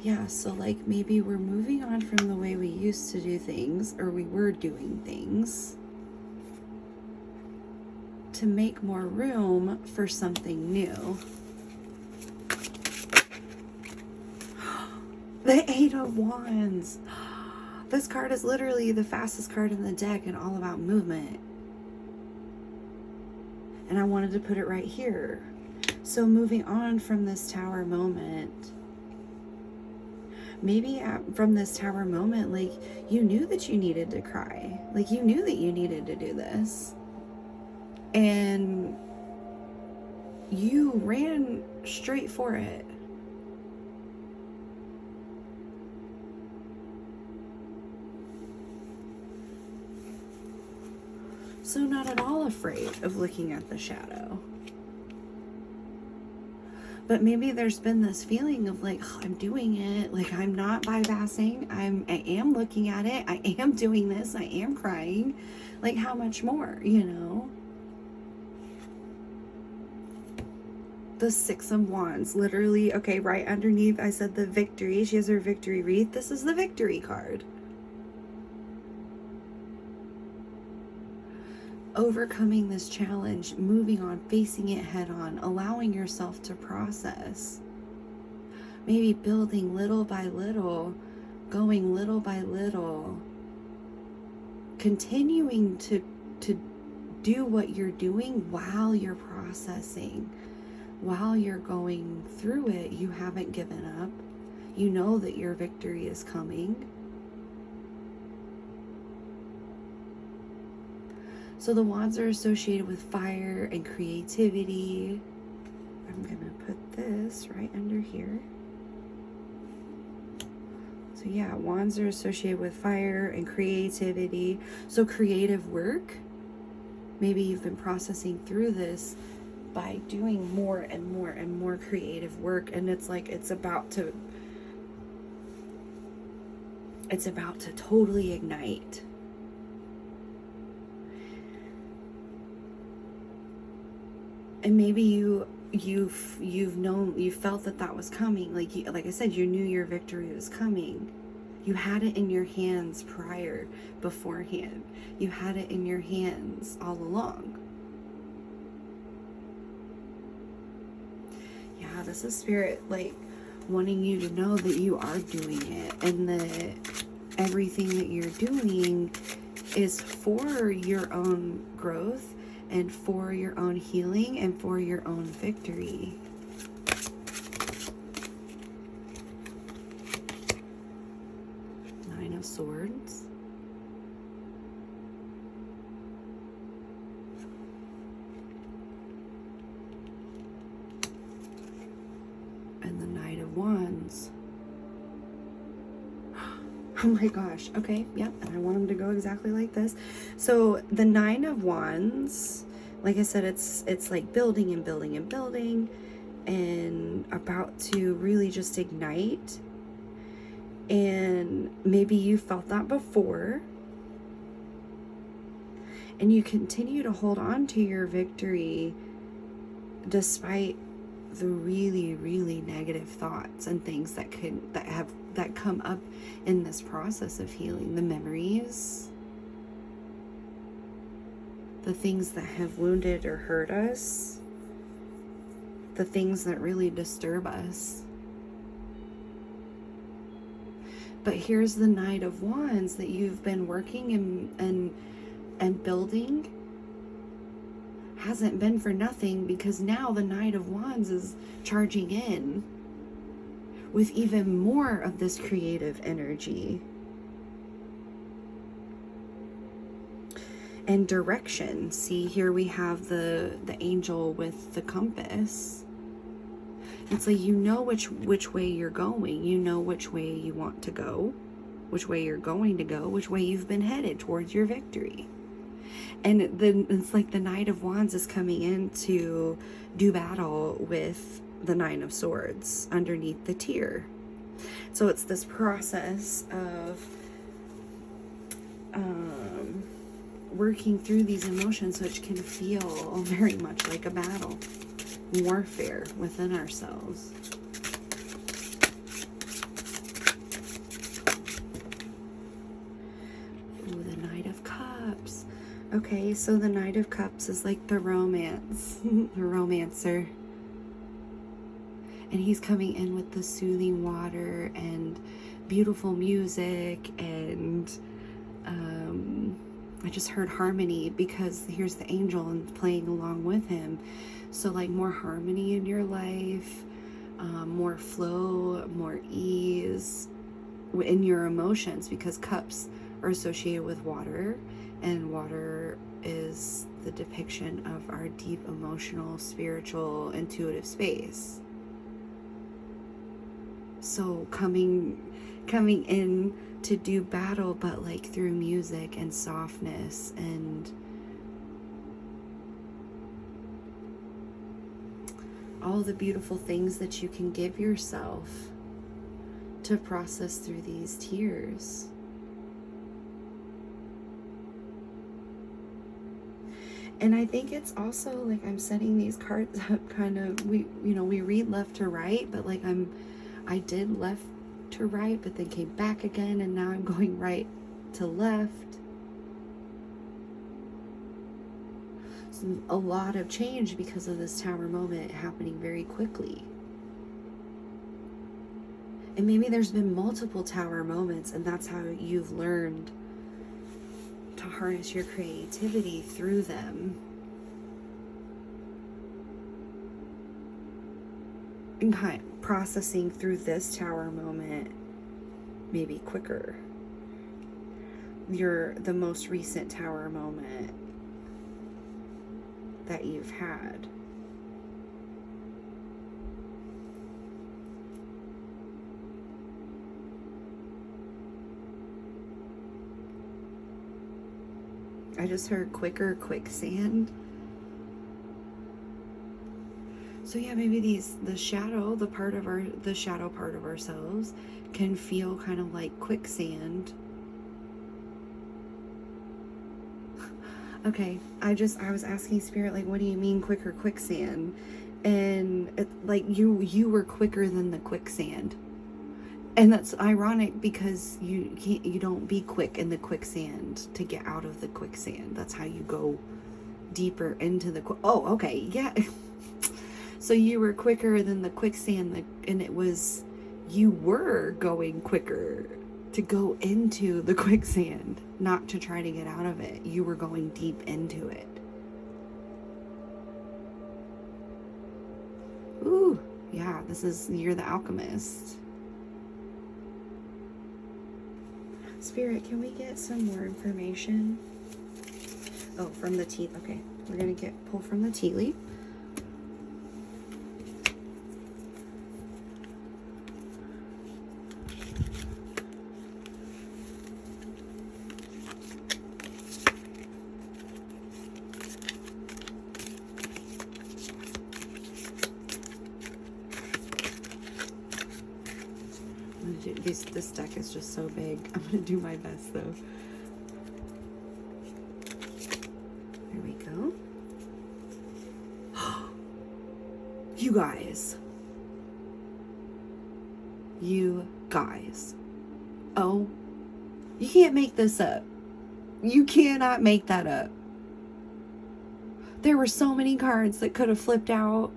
Yeah, so like maybe we're moving on from the way we used to do things, or we were doing things, to make more room for something new. The Eight of Wands. This card is literally the fastest card in the deck and all about movement. And I wanted to put it right here. So moving on from this tower moment, maybe from this tower moment, like you knew that you needed to cry. Like you knew that you needed to do this. And you ran straight for it. So not at all afraid of looking at the shadow. But maybe there's been this feeling of like, oh, I'm doing it. Like I'm not bypassing. I am looking at it. I am doing this. I am crying. Like how much more, you know? The Six of Wands, literally, okay, right underneath I said the victory. She has her victory wreath. This is the victory card. Overcoming this challenge, moving on, facing it head on, allowing yourself to process. Maybe building little by little, going little by little, continuing to do what you're doing while you're processing. While you're going through it, you haven't given up. You know that your victory is coming. So the wands are associated with fire and creativity. I'm going to put this right under here. So yeah, wands are associated with fire and creativity. So creative work. Maybe you've been processing through this by doing more and more and more creative work, and it's like it's about to totally ignite. And maybe you've felt that was coming. Like I said, you knew your victory was coming. You had it in your hands beforehand. You had it in your hands all along. Yeah, this is spirit like wanting you to know that you are doing it, and that everything that you're doing is for your own growth and for your own healing and for your own victory. Nine of Swords. And the Knight of Wands. Oh my gosh. Okay, yep. And I want them to go exactly like this. So the Nine of Wands, like I said, it's like building and building and building, and about to really just ignite. And maybe you felt that before, and you continue to hold on to your victory despite the really, really negative thoughts and things that come up in this process of healing. The memories, the things that have wounded or hurt us, the things that really disturb us. But here's the Knight of Wands that you've been working and building. Hasn't been for nothing, because now the Knight of Wands is charging in with even more of this creative energy and direction. See, here we have the angel with the compass. It's like, you know which way you're going. You know which way you want to go, which way you're going to go, which way you've been headed towards your victory. And then it's like the Knight of Wands is coming in to do battle with the Nine of Swords underneath the tier. So it's this process of working through these emotions, which can feel very much like a battle, warfare within ourselves. Ooh, the Knight of Cups. Okay, so the Knight of Cups is like the romance, the romancer. And he's coming in with the soothing water and beautiful music, and I just heard harmony, because here's the angel and playing along with him. So like more harmony in your life, more flow, more ease in your emotions, because cups are associated with water, and water is the depiction of our deep emotional, spiritual, intuitive space. So coming in to do battle, but like through music and softness and all the beautiful things that you can give yourself to process through these tears. And I think it's also like, I'm setting these cards up kind of, we read left to right, but like I did left to right, but then came back again, and now I'm going right to left. So a lot of change because of this Tower moment happening very quickly. And maybe there's been multiple Tower moments, and that's how you've learned to harness your creativity through them. And kind of processing through this Tower moment maybe quicker. The most recent Tower moment that you've had. I just heard quicker quicksand. So yeah, maybe the shadow part of ourselves can feel kind of like quicksand. Okay, I was asking Spirit, like, what do you mean quicker quicksand? And like you were quicker than the quicksand. And that's ironic, because you don't be quick in the quicksand to get out of the quicksand. That's how you go deeper into the oh, okay, yeah. So you were quicker than the quicksand, and you were going quicker to go into the quicksand, not to try to get out of it. You were going deep into it. Ooh, yeah, you're the alchemist. Spirit, can we get some more information? Oh, from the tea. Okay, we're gonna pull from the tea leaf. This deck is just so big. I'm gonna do my best though. There we go. You guys. Oh, you can't make this up. You cannot make that up. There were so many cards that could have flipped out.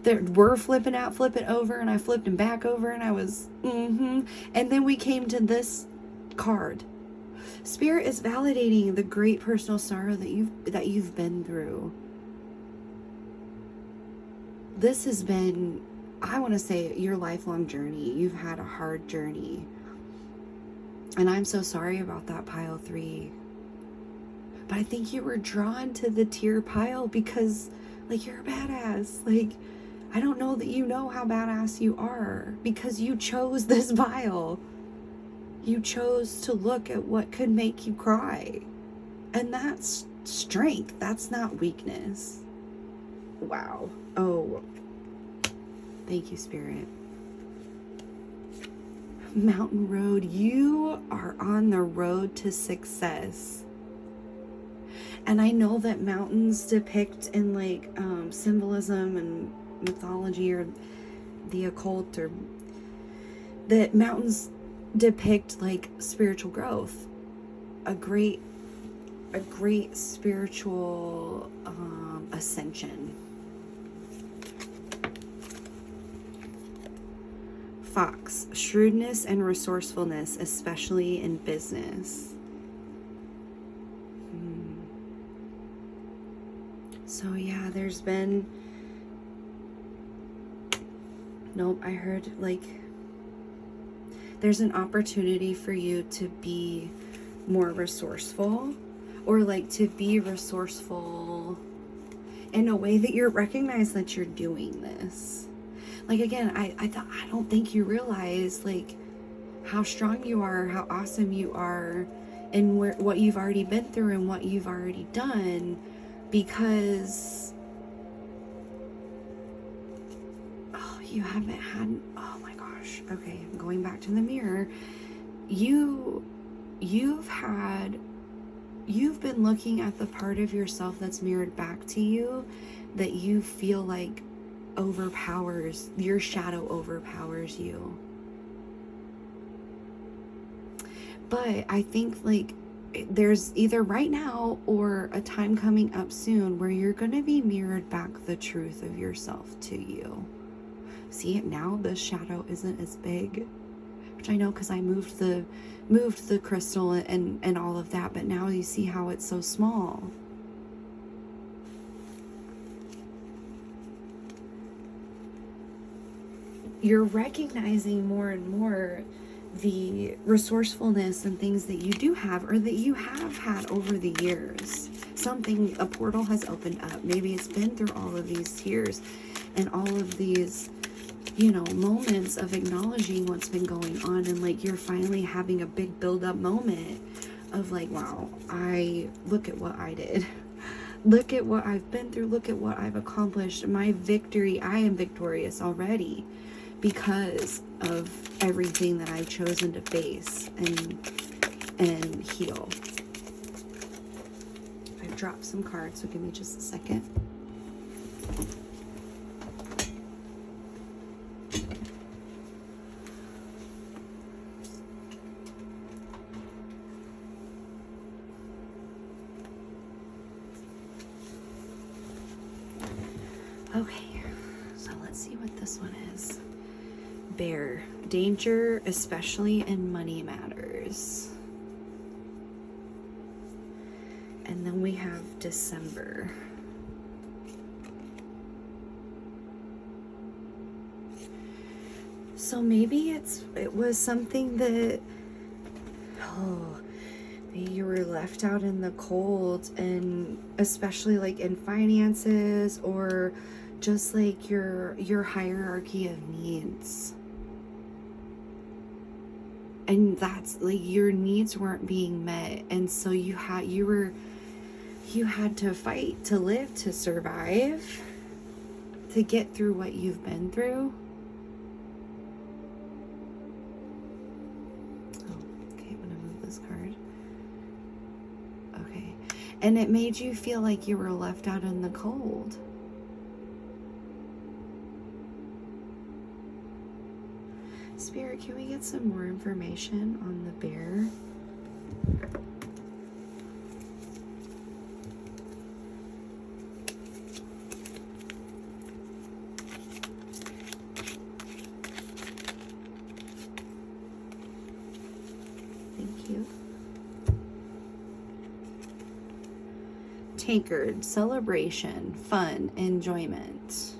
That were flipping over, and I flipped them back over, and I was, and then we came to this card. Spirit is validating the great personal sorrow that you've been through. This has been, I want to say, your lifelong journey. You've had a hard journey. And I'm so sorry about that, pile 3. But I think you were drawn to the tier pile because, like, you're a badass. Like, I don't know that you know how badass you are, because you chose this vial. You chose to look at what could make you cry. And that's strength. That's not weakness. Wow. Oh, thank you, Spirit. Mountain Road, you are on the road to success. And I know that mountains depict in like symbolism and mythology or the occult, or that mountains depict like spiritual growth, a great spiritual ascension. Fox, shrewdness and resourcefulness, especially in business. So yeah, there's been, nope, I heard like there's an opportunity for you to be more resourceful, or like to be resourceful in a way that you're recognize that you're doing this. Like, again, I don't think you realize like how strong you are, how awesome you are, and what you've already been through and what you've already done, because you haven't had, oh my gosh, okay, I'm going back to the mirror. You've been looking at the part of yourself that's mirrored back to you that you feel like overpowers, your shadow overpowers you. But I think like there's either right now or a time coming up soon where you're going to be mirrored back the truth of yourself to you. See it now, the shadow isn't as big, which I know because I moved the crystal and all of that, but now you see how it's so small. You're recognizing more and more the resourcefulness and things that you do have, or that you have had over the years. A portal has opened up. Maybe it's been through all of these tears and all of these, moments of acknowledging what's been going on, and like you're finally having a big build-up moment of like, wow, look at what I did. Look at what I've been through. Look at what I've accomplished. My victory, I am victorious already because of everything that I've chosen to face and heal. I've dropped some cards, so give me just a second. Okay, so let's see what this one is. Bear, danger, especially in money matters. And then we have December. So maybe it was something that, you were left out in the cold, and especially like in finances, or just like your hierarchy of needs. And that's like your needs weren't being met, and so you had to fight to live, to survive, to get through what you've been through. Okay, I'm gonna move this card. Okay, and it made you feel like you were left out in the cold. Spirit, can we get some more information on the bear? Thank you. Tankard, celebration, fun, enjoyment.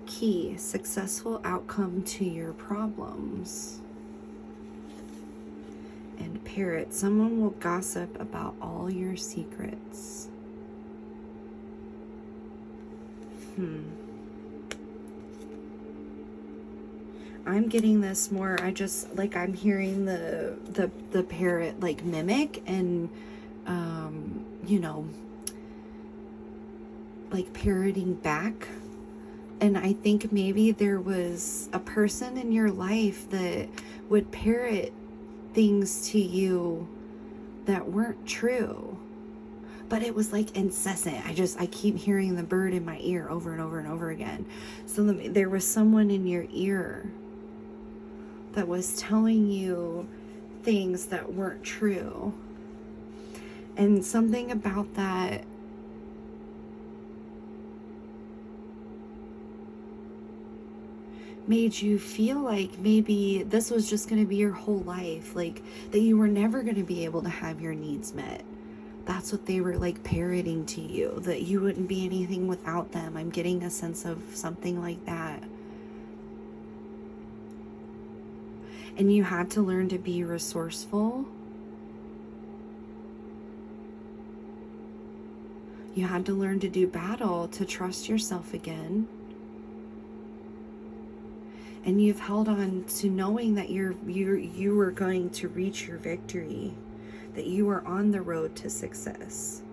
Key, successful outcome to your problems. And Parrot, someone will gossip about all your secrets. I'm getting this more, I'm hearing the parrot like mimic and, you know, like parroting back. And I think maybe there was a person in your life that would parrot things to you that weren't true. But it was like incessant. I keep hearing the bird in my ear over and over and over again. So there was someone in your ear that was telling you things that weren't true. And something about that made you feel like maybe this was just going to be your whole life, like that you were never going to be able to have your needs met. That's what they were like parroting to you, that you wouldn't be anything without them. I'm getting a sense of something like that. And you had to learn to be resourceful. You had to learn to do battle, to trust yourself again. And you've held on to knowing that you were going to reach your victory, that you are on the road to success.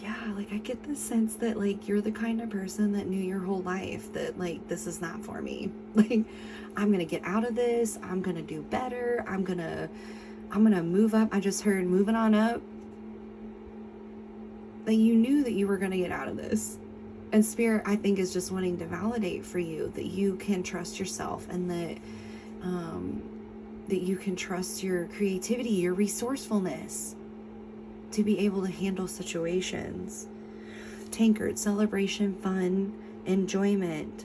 Yeah, like I get the sense that like you're the kind of person that knew your whole life that like this is not for me. Like I'm gonna get out of this, I'm gonna do better, I'm gonna move up. I just heard moving on up. That you knew that you were gonna get out of this. And Spirit, I think, is just wanting to validate for you that you can trust yourself, and that that you can trust your creativity, your resourcefulness to be able to handle situations. Tankard, celebration, fun, enjoyment,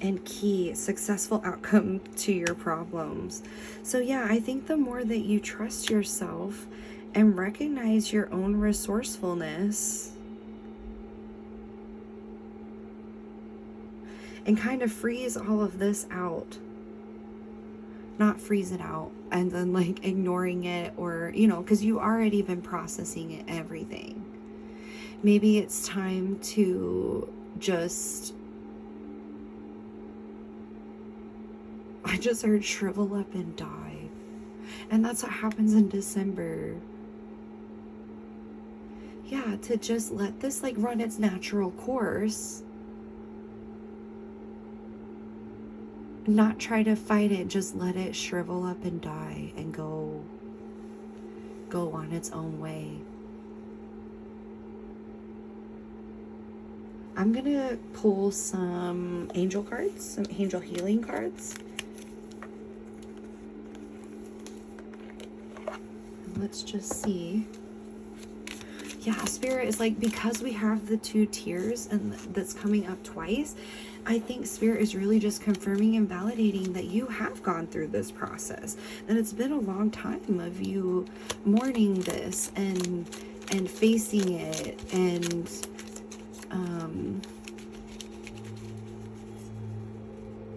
and key, successful outcome to your problems. So yeah, I think the more that you trust yourself and recognize your own resourcefulness and kind of freeze all of this out, not freeze it out and then like ignoring it, or you know, because you already been processing it, everything. Maybe it's time to just, I just heard shrivel up and die. And that's what happens in December. Yeah, to just let this like run its natural course. Not try to fight it, just let it shrivel up and die and go on its own way. I'm gonna pull some angel cards, some angel healing cards. And let's just see. Yeah, Spirit is like, because we have the 2 tiers and that's coming up twice, I think Spirit is really just confirming and validating that you have gone through this process, that it's been a long time of you mourning this and facing it and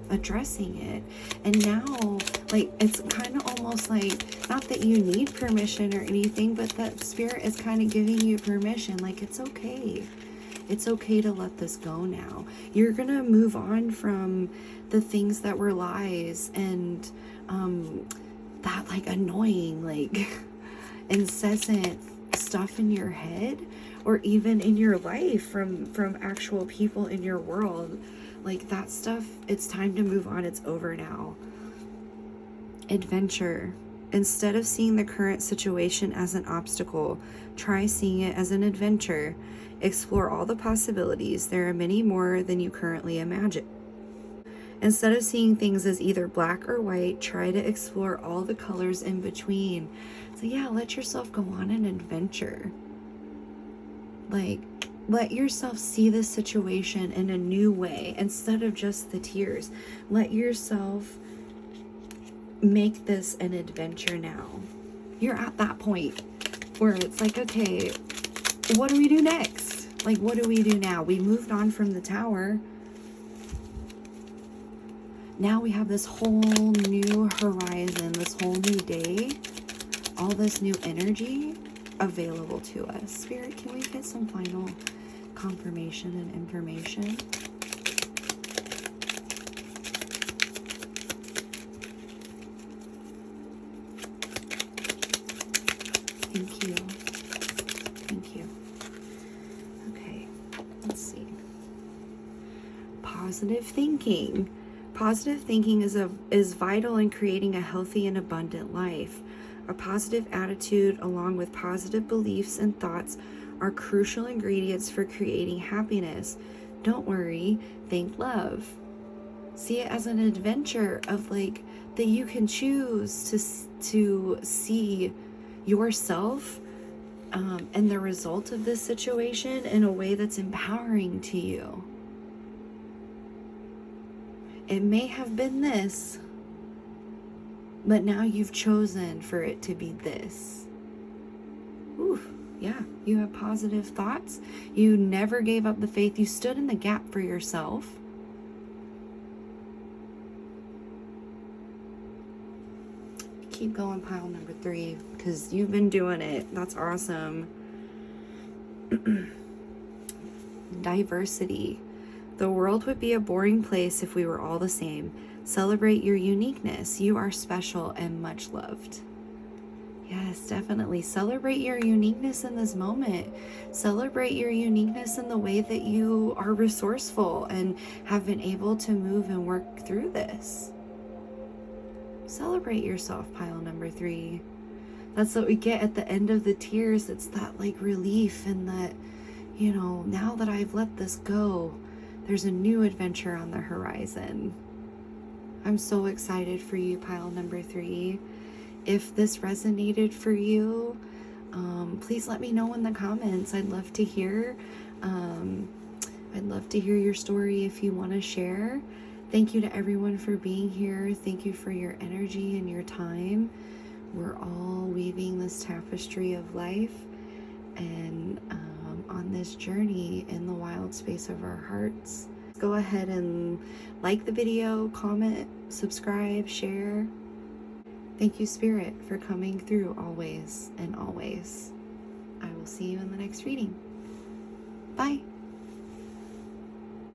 addressing it. And now, like, it's kind of almost like, not that you need permission or anything, but that Spirit is kind of giving you permission. Like, it's okay. It's okay to let this go now. You're gonna move on from the things that were lies and that like annoying, like incessant stuff in your head or even in your life from actual people in your world. Like that stuff, it's time to move on. It's over now. Adventure. Instead of seeing the current situation as an obstacle, try seeing it as an adventure. Explore all the possibilities. There are many more than you currently imagine. Instead of seeing things as either black or white, try to explore all the colors in between. So yeah, let yourself go on an adventure. Like, let yourself see this situation in a new way instead of just the tears. Let yourself make this an adventure now. You're at that point where it's like, okay, what do we do next? Like, what do we do now? We moved on from the tower. Now we have this whole new horizon, this whole new day. all this new energy available to us. Spirit, can we get some final confirmation and information? Thank you. Thank you. Okay, let's see. Positive thinking. Positive thinking is vital in creating a healthy and abundant life. A positive attitude, along with positive beliefs and thoughts, are crucial ingredients for creating happiness. Don't worry, think love. See it as an adventure of like that you can choose to see yourself and the result of this situation in a way that's empowering to you. It may have been this, but now you've chosen for it to be this. Ooh, yeah, you have positive thoughts. You never gave up the faith. You stood in the gap for yourself. Keep going, pile number 3, because you've been doing it. That's awesome. Diversity. The world would be a boring place if we were all the same. Celebrate your uniqueness. You are special and much loved. Yes, definitely. Celebrate your uniqueness in this moment. Celebrate your uniqueness in the way that you are resourceful and have been able to move and work through this. Celebrate yourself, pile number 3. That's what we get at the end of the tears. It's that like relief and that, you know, now that I've let this go, there's a new adventure on the horizon. I'm so excited for you, pile number 3. If this resonated for you, please let me know in the comments. I'd love to hear. I'd love to hear your story if you want to share. Thank you to everyone for being here. Thank you for your energy and your time. We're all weaving this tapestry of life and on this journey in the wild space of our hearts. Go ahead and like the video, comment, subscribe, share. Thank you, Spirit, for coming through always and always. I will see you in the next reading. Bye.